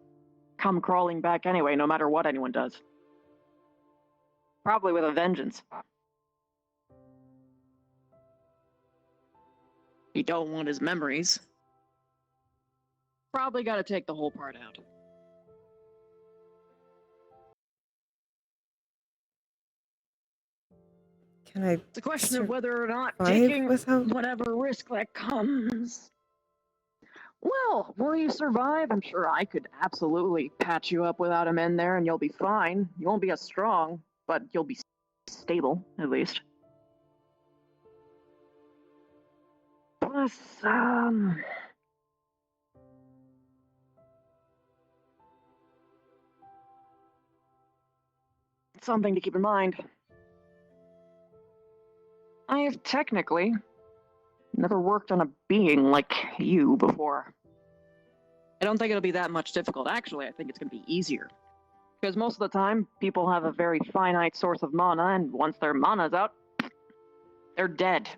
come crawling back anyway, no matter what anyone does. Probably with a vengeance. You don't want his memories. Probably gotta take the whole part out. Can I... It's a question of whether or not survive taking without... whatever risk that comes. Well, will you survive? I'm sure I could absolutely patch you up without him in there and you'll be fine. You won't be as strong, but you'll be stable, at least. Plus, something to keep in mind. I have technically never worked on a being like you before. I don't think it'll be that much difficult. Actually, I think it's going to be easier. Because most of the time, people have a very finite source of mana, and once their mana's out, they're dead.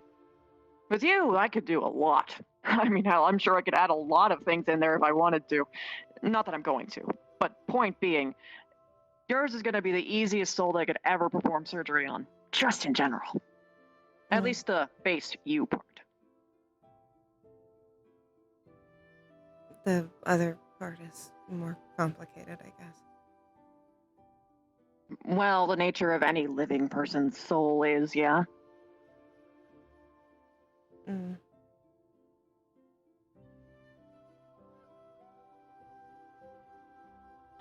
With you, I could do a lot. I mean, hell, I'm sure I could add a lot of things in there if I wanted to. Not that I'm going to. But point being, yours is going to be the easiest soul I could ever perform surgery on. Just in general. At least the base you part. The other part is more complicated, I guess. Well, the nature of any living person's soul is, yeah.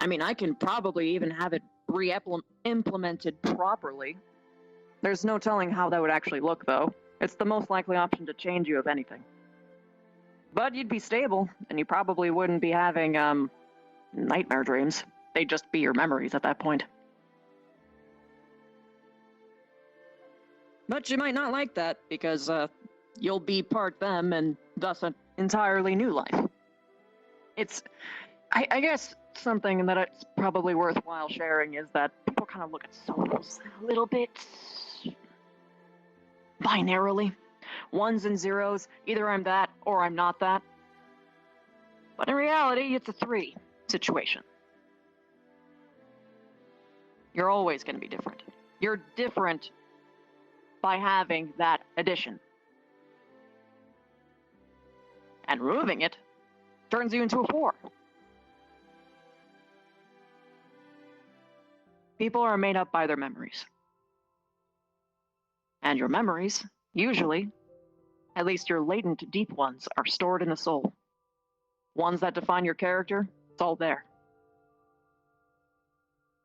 I mean, I can probably even have it re-implemented properly. There's no telling how that would actually look, though. It's the most likely option to change you, if anything. But you'd be stable, and you probably wouldn't be having, nightmare dreams. they'd just be your memories at that point. But you might not like that, because you'll be part them and thus an entirely new life. It's, I guess something that it's probably worthwhile sharing is that people kind of look at souls a little bit binarily. Ones and zeros, either I'm that or I'm not that. But in reality, it's a 3 situation. You're always going to be different. You're different by having that addition. And removing it turns you into a 4. People are made up by their memories. And your memories, usually, at least your latent deep ones, are stored in the soul. Ones that define your character, it's all there.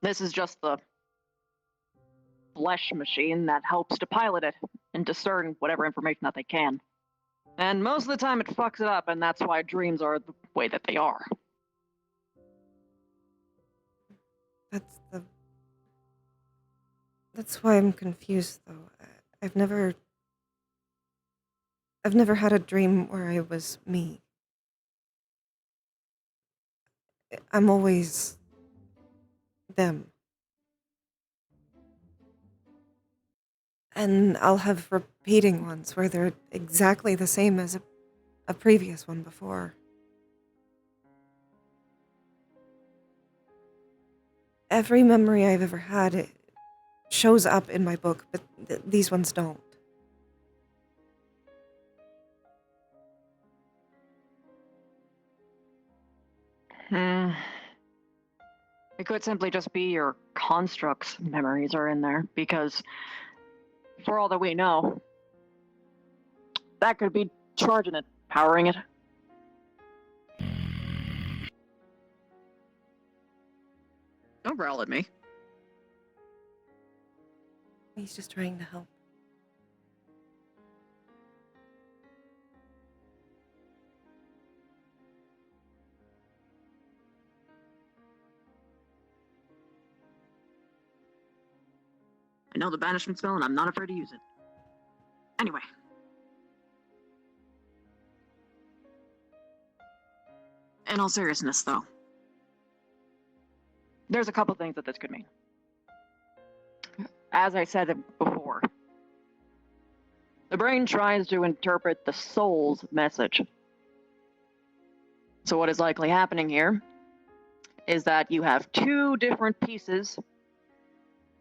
This is just the flesh machine that helps to pilot it and discern whatever information that they can. And most of the time it fucks it up, and that's why dreams are the way that they are. That's why I'm confused, though. I've never had a dream where I was me. I'm always them. And I'll have repeating ones where they're exactly the same as a previous one before. Every memory I've ever had, it shows up in my book, but these ones don't. It could simply just be your construct's memories are in there, because for all that we know, that could be charging it, powering it. Don't growl at me. He's just trying to help. I know the banishment spell, and I'm not afraid to use it. Anyway. In all seriousness, though, there's a couple things that this could mean. As I said before, the brain tries to interpret the soul's message. So what is likely happening here is that you have 2 different pieces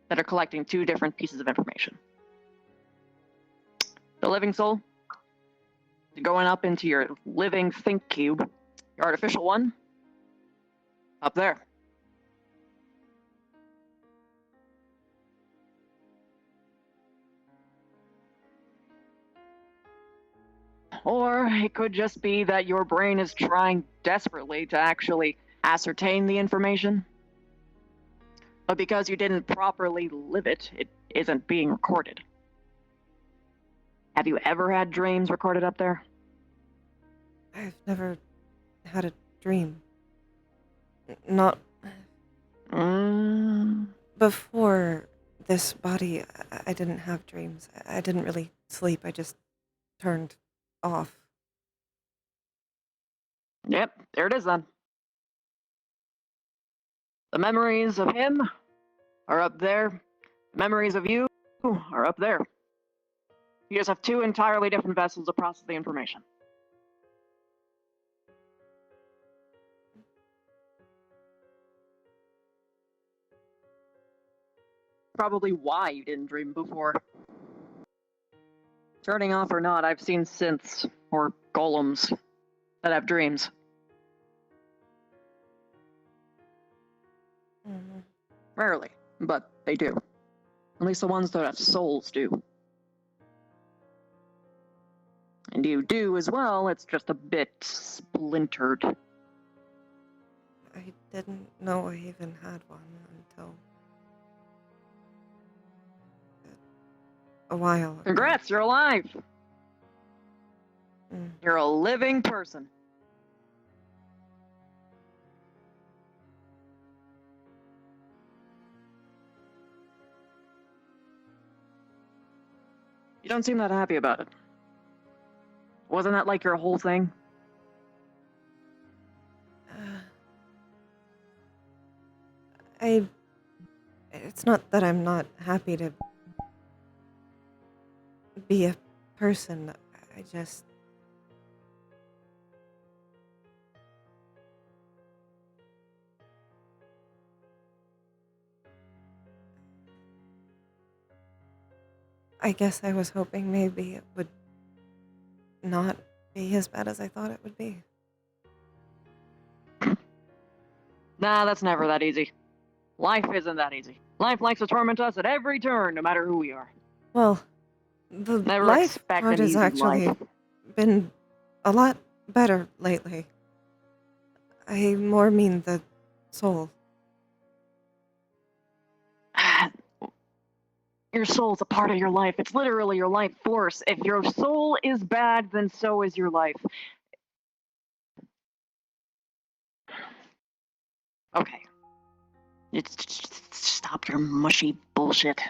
that are collecting 2 different pieces of information. The living soul, going up into your living think cube, your artificial one, up there. Or it could just be that your brain is trying desperately to actually ascertain the information. But because you didn't properly live it, it isn't being recorded. Have you ever had dreams recorded up there? I've never had a dream. Not before this body. I didn't have dreams. I didn't really sleep. I just turned off. Yep, there it is then. The memories of him are up there. The memories of you are up there. You just have 2 entirely different vessels to process the information. Probably why you didn't dream before. Turning off or not, I've seen synths or golems that have dreams. Mm-hmm. Rarely, but they do. At least the ones that have souls do. And you do as well, it's just a bit splintered. I didn't know I even had one until a while ago. Congrats, you're alive! Mm. You're a living person. You don't seem that happy about it. Wasn't that like your whole thing? It's not that I'm not happy to be a person. I just... I guess I was hoping maybe it would not be as bad as I thought it would be. Nah, that's never that easy. Life isn't that easy. Life likes to torment us at every turn, no matter who we are. Well, the Never life expect part an has easy actually life. been a lot better lately. I more mean the soul. Your soul's a part of your life. It's literally your life force. If your soul is bad, then so is your life. Okay. Stop your mushy bullshit.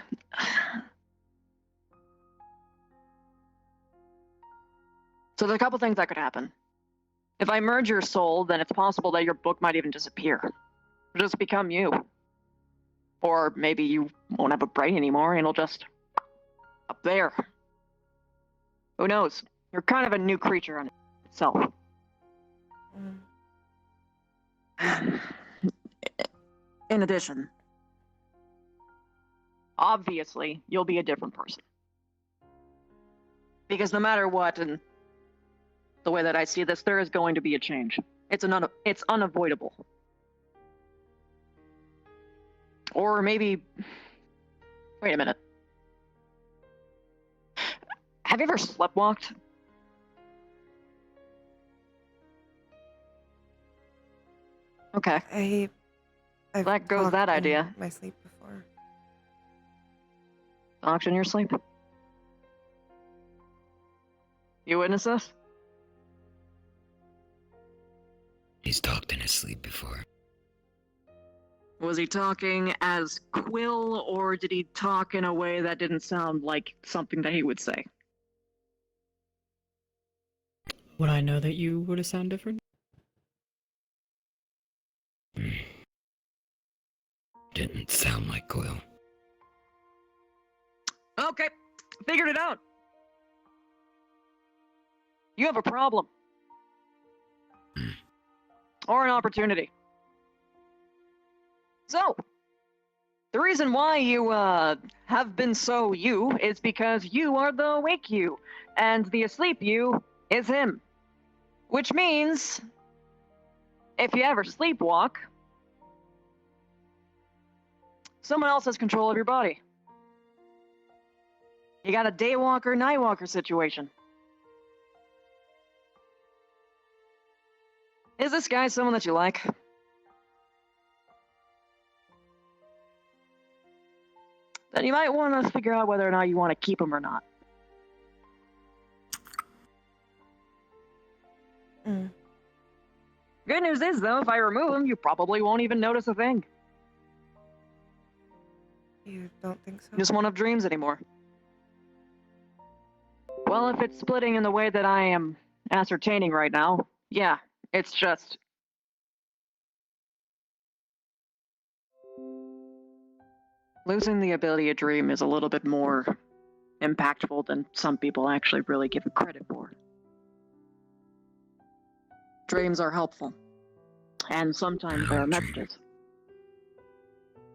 So there's a couple things that could happen. If I merge your soul, then it's possible that your book might even disappear. It'll just become you. Or maybe you won't have a brain anymore and it'll just... up there. Who knows? You're kind of a new creature on itself. In addition, obviously, you'll be a different person. Because no matter what, and the way that I see this, there is going to be a change. It's unavoidable. Or maybe... Wait a minute. Have you ever sleptwalked? Okay. I've That goes talked that in idea. my sleep before. Talked in your sleep? You witness this? He's talked in his sleep before. Was he talking as Quill, or did he talk in a way that didn't sound like something that he would say? Would I know that you would have sound different? Didn't sound like Quill. Okay, figured it out. You have a problem. Or an opportunity. So, the reason why you, have been so you is because you are the awake you, and the asleep you is him. Which means, if you ever sleepwalk, someone else has control of your body. You got a daywalker, nightwalker situation. Is this guy someone that you like? Then you might want to figure out whether or not you want to keep him or not. Good news is, though, if I remove him, you probably won't even notice a thing. You don't think so? You just won't have dreams anymore. Well, if it's splitting in the way that I am ascertaining right now, yeah, it's just... Losing the ability to dream is a little bit more impactful than some people actually really give it credit for. Dreams are helpful, and sometimes there are messages.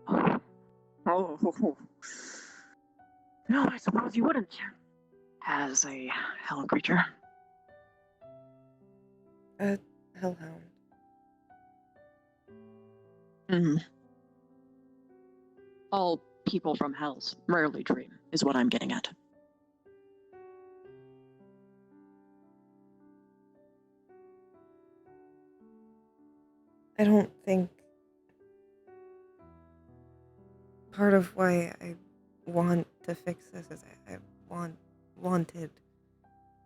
Oh. No, I suppose you wouldn't. As a hell creature. A hellhound. All people from hells rarely dream, is what I'm getting at. I don't think part of why I want to fix this is I wanted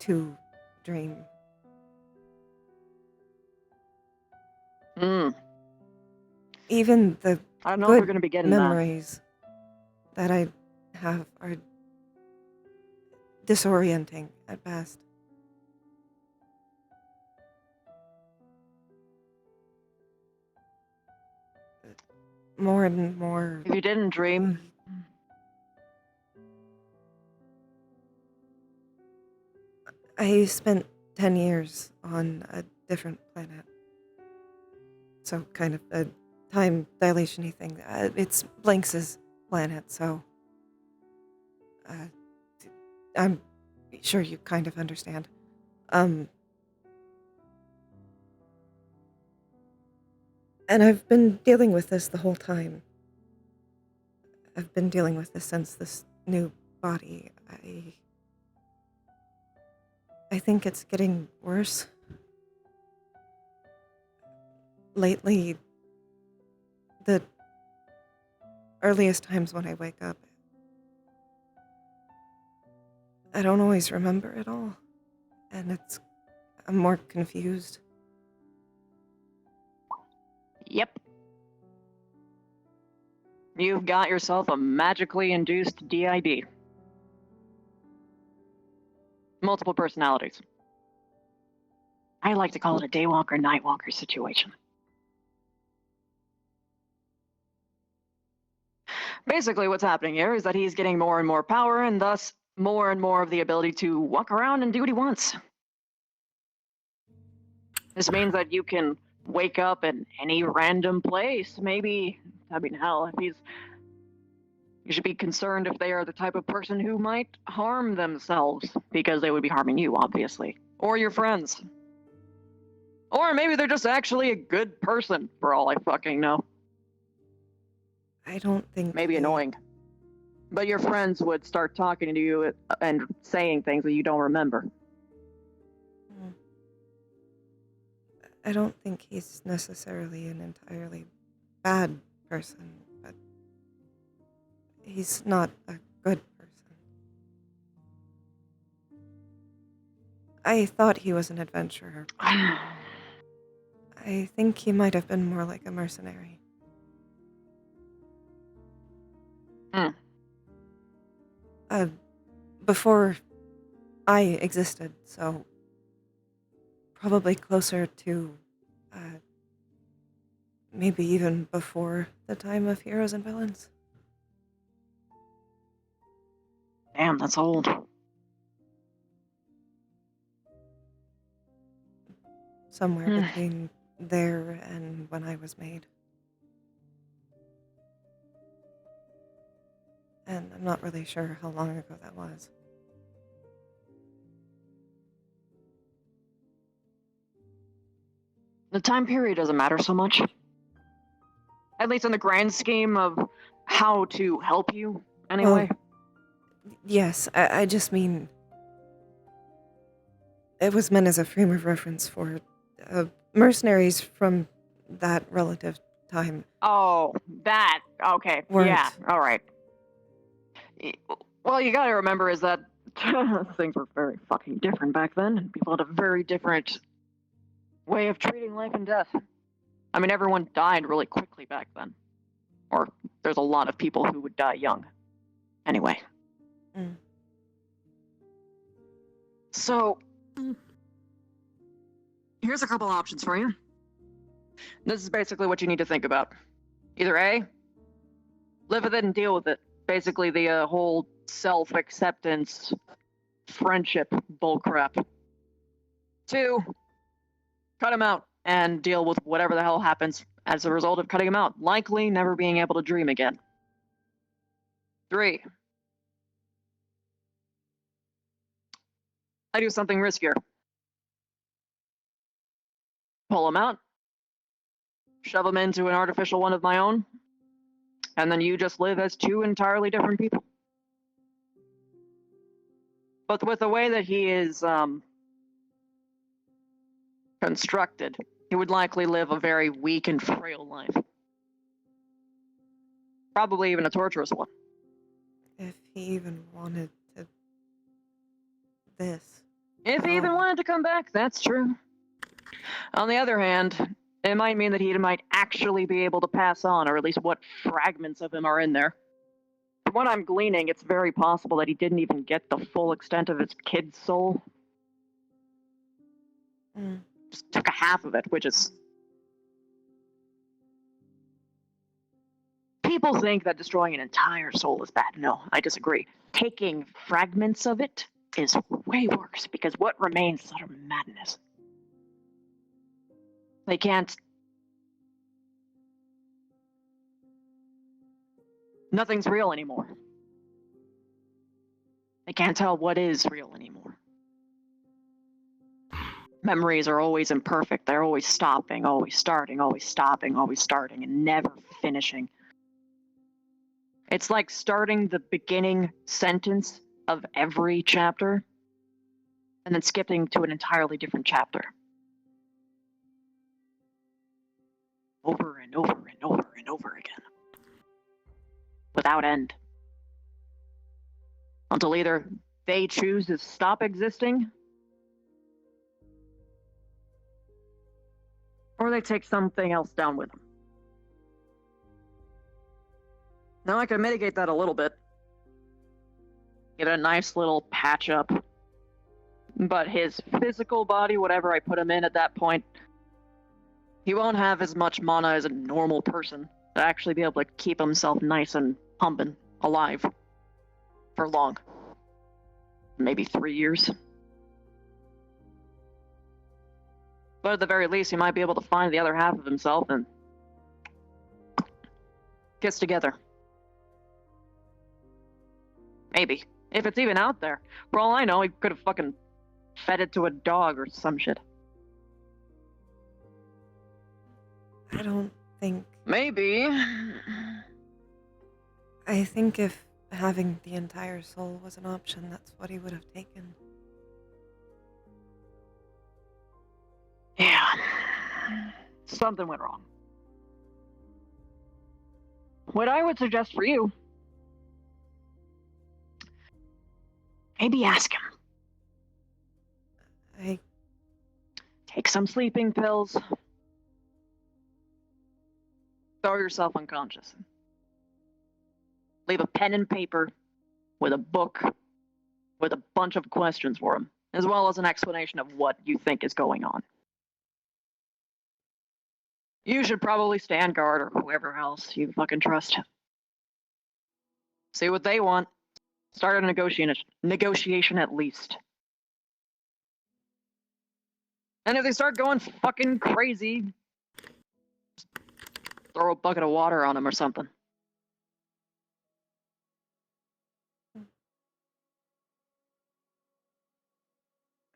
to dream. Even the I don't know if we're going to be getting memories that I have are disorienting at best. More and more. If you didn't dream, I spent 10 years on a different planet. So kind of a time dilation-y thing. It's Blanks' planet, so I'm sure you kind of understand. And I've been dealing with this the whole time. I've been dealing with this since this new body. I think it's getting worse. Lately, the earliest times when I wake up, I don't always remember it all. And I'm more confused. yep. You've got yourself a magically induced DID. Multiple personalities. I like to call it a daywalker, nightwalker situation. Basically, what's happening here is that he's getting more and more power, and thus more and more of the ability to walk around and do what he wants. This means that you can wake up in any random place. Maybe, hell, you should be concerned if they are the type of person who might harm themselves, because they would be harming you, obviously. Or your friends. Or maybe they're just actually a good person, for all I fucking know. I don't think. Maybe annoying. But your friends would start talking to you and saying things that you don't remember. I don't think he's necessarily an entirely bad person, but he's not a good person. I thought he was an adventurer. I think he might have been more like a mercenary. Before I existed, so probably closer to maybe even before the time of Heroes and Villains. Damn, that's old. Somewhere between there and when I was made. And I'm not really sure how long ago that was. The time period doesn't matter so much. At least in the grand scheme of how to help you, anyway. Yes, I just mean... It was meant as a frame of reference for mercenaries from that relative time. Oh, that. Okay. Weren't. Yeah, alright. Well, you gotta remember is that things were very fucking different back then, and people had a very different way of treating life and death. I mean, everyone died really quickly back then. Or there's a lot of people who would die young. Anyway. So, here's a couple options for you. This is basically what you need to think about. Either A, live with it and deal with it. Basically the whole self-acceptance, friendship bullcrap. 2, cut him out and deal with whatever the hell happens as a result of cutting him out. Likely never being able to dream again. 3, I do something riskier. Pull him out, shove him into an artificial one of my own, and then you just live as 2 entirely different people. But with the way that he is constructed, he would likely live a very weak and frail life. Probably even a torturous one. If he even wanted to... this. If he even wanted to come back, that's true. On the other hand, it might mean that he might actually be able to pass on, or at least what fragments of him are in there. what I'm gleaning, it's very possible that he didn't even get the full extent of his kid's soul. Just took a half of it, which is... People think that destroying an entire soul is bad. No, I disagree. Taking fragments of it is way worse, because what remains is utter madness. They can't... Nothing's real anymore. They can't tell what is real anymore. Memories are always imperfect. They're always stopping, always starting, always stopping, always starting, and never finishing. It's like starting the beginning sentence of every chapter and then skipping to an entirely different chapter. Over and over and over and over again. Without end. Until either they choose to stop existing, or they take something else down with them. Now I can mitigate that a little bit. Get a nice little patch up. But his physical body, whatever I put him in at that point, he won't have as much mana as a normal person to actually be able to keep himself nice and pumping, alive, for long. Maybe 3 years. But at the very least, he might be able to find the other half of himself and gets together. Maybe. If it's even out there. For all I know, he could have fucking fed it to a dog or some shit. I don't think... Maybe. I think if having the entire soul was an option, that's what he would have taken. Yeah. Something went wrong. What I would suggest for you, maybe ask him. Take some sleeping pills. Throw yourself unconscious. Leave a pen and paper with a book with a bunch of questions for him, as well as an explanation of what you think is going on. You should probably stand guard or whoever else you fucking trust. See what they want. Start a negotiation at least. And if they start going fucking crazy, throw a bucket of water on them or something.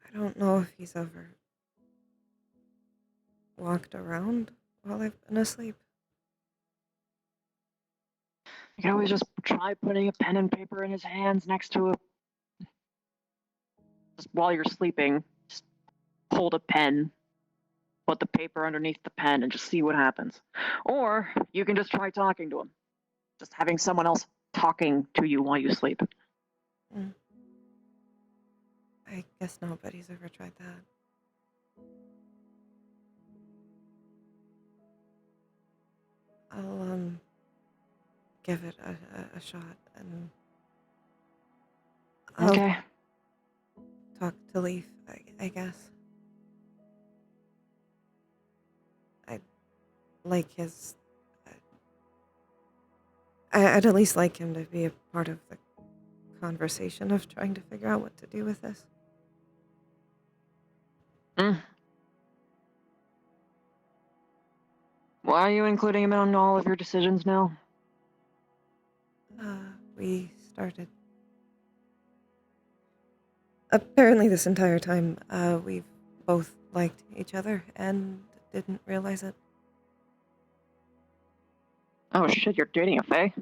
I don't know if he's ever walked around while I've been asleep. You can always just try putting a pen and paper in his hands next to just while you're sleeping. Just hold a pen, put the paper underneath the pen, and just see what happens. Or you can just try talking to him. Just having someone else talking to you while you sleep. I guess nobody's ever tried that. I'll, give it a shot, and I'll Okay. talk to Leaf, I guess. I'd like his... I'd at least like him to be a part of the conversation of trying to figure out what to do with this. Why are you including him in all of your decisions now? We started... Apparently this entire time, we've both liked each other and didn't realize it. Oh shit, you're dating a fae?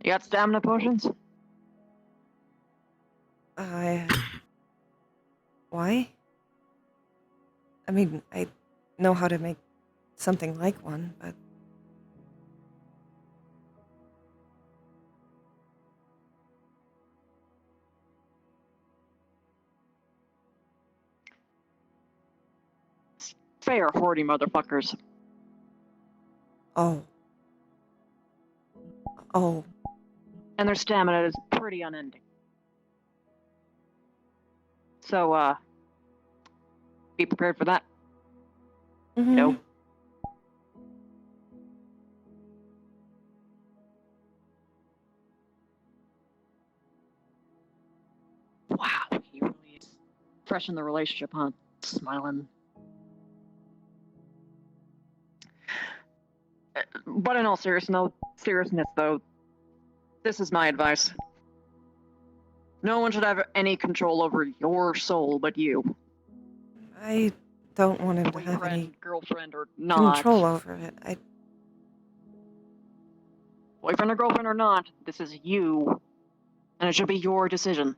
You got stamina potions? Why? I mean, I know how to make something like one, but... Fae are hoardy motherfuckers. Oh. Oh. And their stamina is pretty unending. So, be prepared for that. Mm-hmm. You know? Wow, he really is fresh in the relationship, huh? Smiling. But in all seriousness, though, this is my advice. No one should have any control over your soul but you. I don't want him to have any Boyfriend, girlfriend, or not. control over it. Boyfriend or girlfriend or not, this is you. And it should be your decision.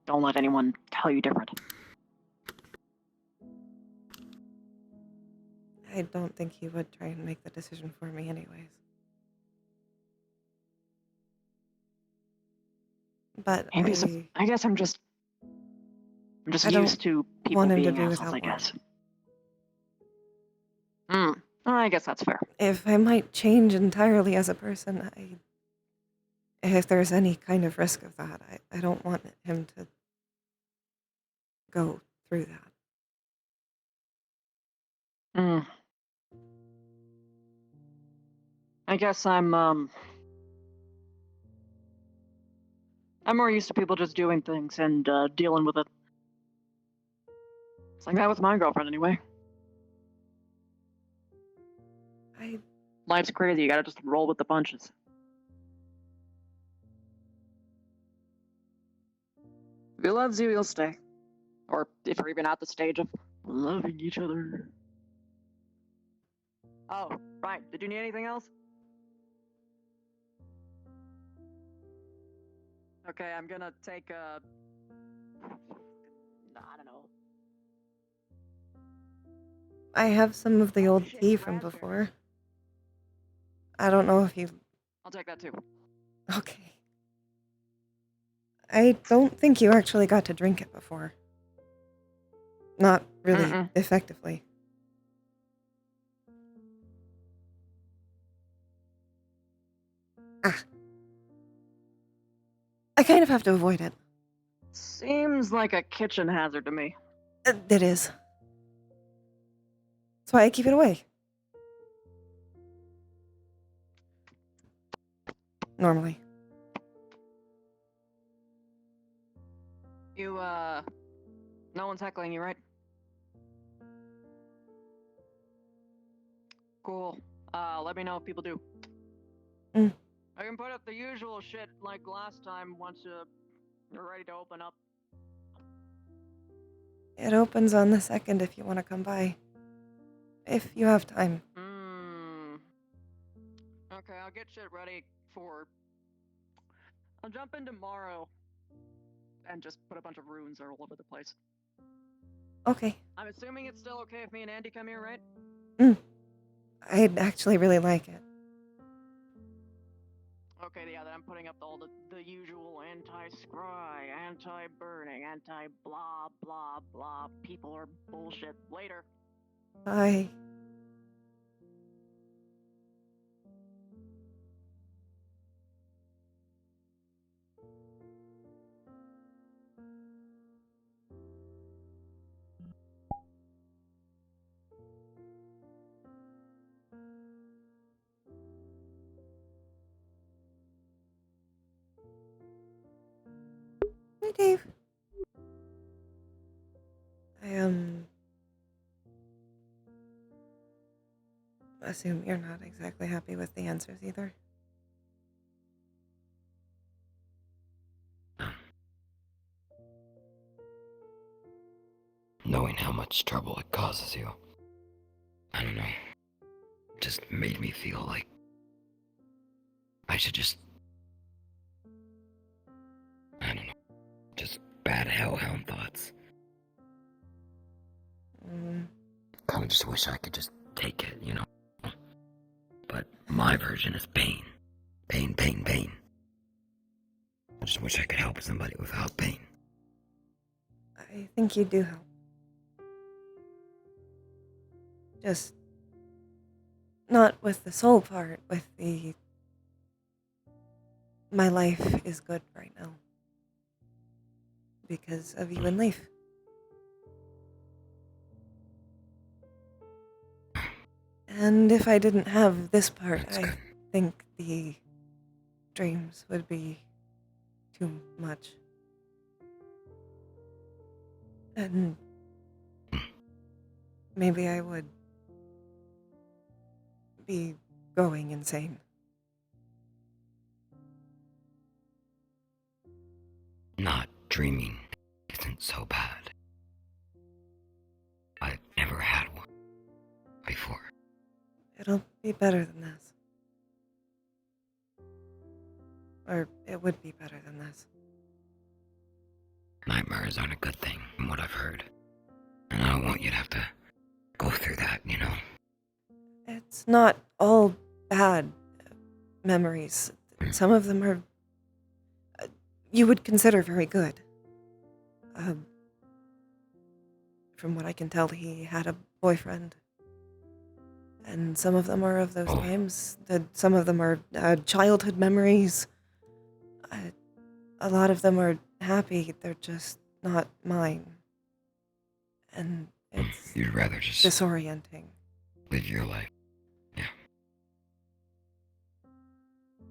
Don't let anyone tell you different. I don't think he would try and make the decision for me anyways. But I guess I'm just I don't used to people want him to being be assholes, without I one. guess. I guess that's fair. If I might change entirely as a person, if there's any kind of risk of that, I don't want him to go through that. I guess I'm more used to people just doing things and dealing with it. It's like that with my girlfriend anyway. Life's crazy, you gotta just roll with the punches. If he loves you, he'll stay. Or if we're even at the stage of loving each other. Oh, right. Did you need anything else? Okay, I'm gonna take a... I don't know. I have some of the old shit, tea from raspberry. before. I don't know if you... I'll take that too. Okay. I don't think you actually got to drink it before. Not really effectively. I kind of have to avoid it. Seems like a kitchen hazard to me. It is. That's why I keep it away. Normally. You, no one's heckling you, right? Cool. Let me know if people do. I can put up the usual shit like last time once you're ready to open up. It opens on the 2nd if you want to come by. If you have time. Okay, I'll get shit ready for... I'll jump in tomorrow and just put a bunch of runes all over the place. Okay. I'm assuming it's still okay if me and Andy come here, right? I'd actually really like it. Okay, yeah, then I'm putting up all the usual anti-scry, anti-burning, anti-blah, blah, blah. People are bullshit. Later. Bye. Hey, Dave. I assume you're not exactly happy with the answers either. Knowing how much trouble it causes you, I don't know, just made me feel like I should just, I don't know, just bad hellhound thoughts. Kind of just wish I could just take it, you know? But my version is pain. Pain, pain, pain. I just wish I could help somebody without pain. I think you do help. Just not with the soul part, with the my life is good right now. Because of you and Leaf. And if I didn't have this part, That's I good. think the dreams would be too much. And maybe I would be going insane. Not dreaming isn't so bad. I've never had one before. It'll be better than this. Or it would be better than this. Nightmares aren't a good thing, from what I've heard. And I don't want you to have to go through that, you know? It's not all bad memories. Some of them are you would consider very good. From what I can tell, he had a boyfriend. And some of them are of those times. Some of them are childhood memories. A lot of them are happy. They're just not mine. And it's You'd rather just disorienting. live your life. Yeah.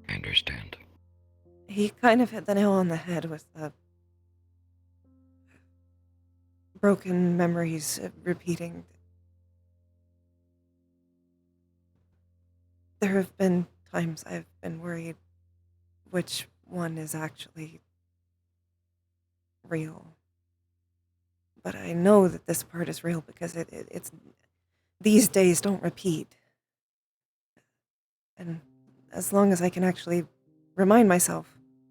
I understand. He kind of hit the nail on the head with the broken memories repeating. There have been times I've been worried which one is actually real. But I know that this part is real because it's these days don't repeat. And as long as I can actually remind myself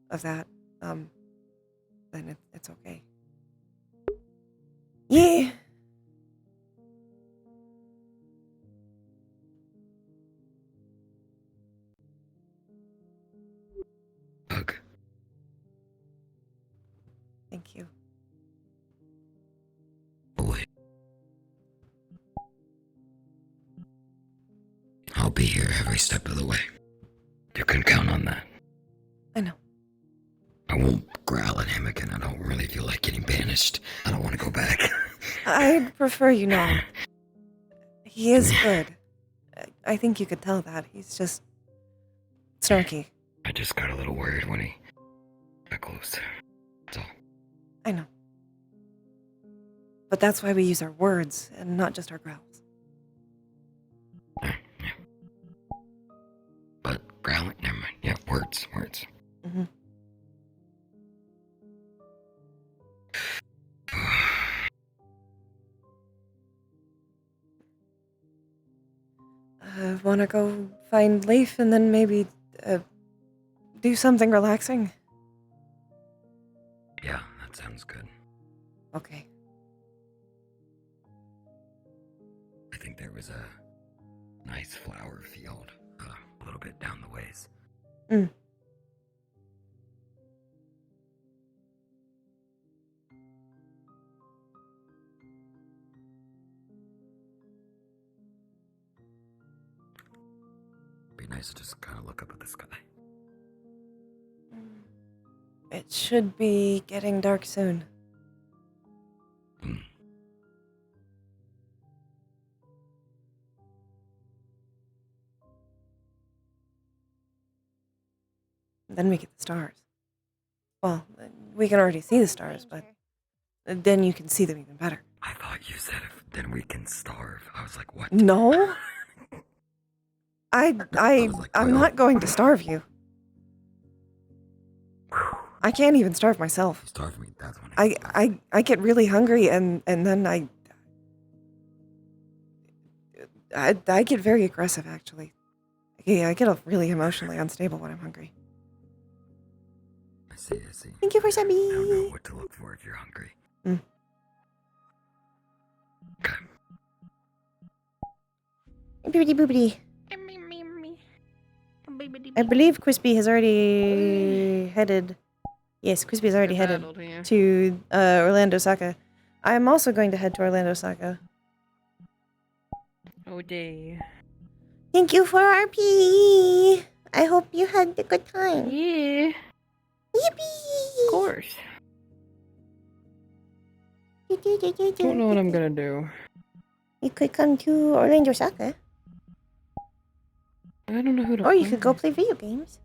of that, then it's okay. Yeah. Bug. Thank you. Boy. I'll be here every step of the way. You can count on that. I know. I won't growl at him again. I don't really feel like getting banished. I don't want to go back. I'd prefer you not. He is good. I think you could tell that. He's just snarky. I just got a little worried when he got close. That's all. I know. But that's why we use our words and not just our growls. Yeah. But growling, never mind. Yeah, words. Mm-hmm. Wanna go find Leaf and then maybe do something relaxing? Yeah, that sounds good. Okay. I think there was a nice flower field a little bit down the ways. Be nice to just kind of look up at the sky. It should be getting dark soon. Then we get the stars. Well, we can already see the stars, but then you can see them even better. I thought you said if then we can starve. I was like, what? No. I'm Quill. not going to starve you. I can't even starve myself. Starve me. That's when I get really hungry and then I get very aggressive actually. Yeah, I get really emotionally unstable when I'm hungry. I see. Thank you for I don't know Sabby. what to look for if you're hungry. Okay. Boopity boopity. I believe Crispy has already headed. Yes, Crispy has already headed to Orlando Saka. I'm also going to head to Orlando Saka. Oh, day. Thank you for RP. I hope you had a good time. Yeah, Yippee! of course. Don't know what I'm gonna do. You could come to Orlando Soccer. I don't know who to Or you play. could go play video games.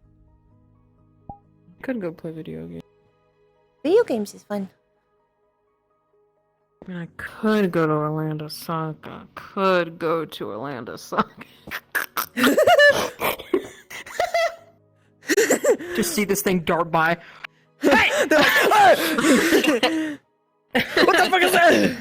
Could go play video games. Video games is fun. I mean, I could go to Orlando Soccer. Could go to Orlando Soccer. Just see this thing dart by. Hey! They're like, "Ah!" What the fuck is that?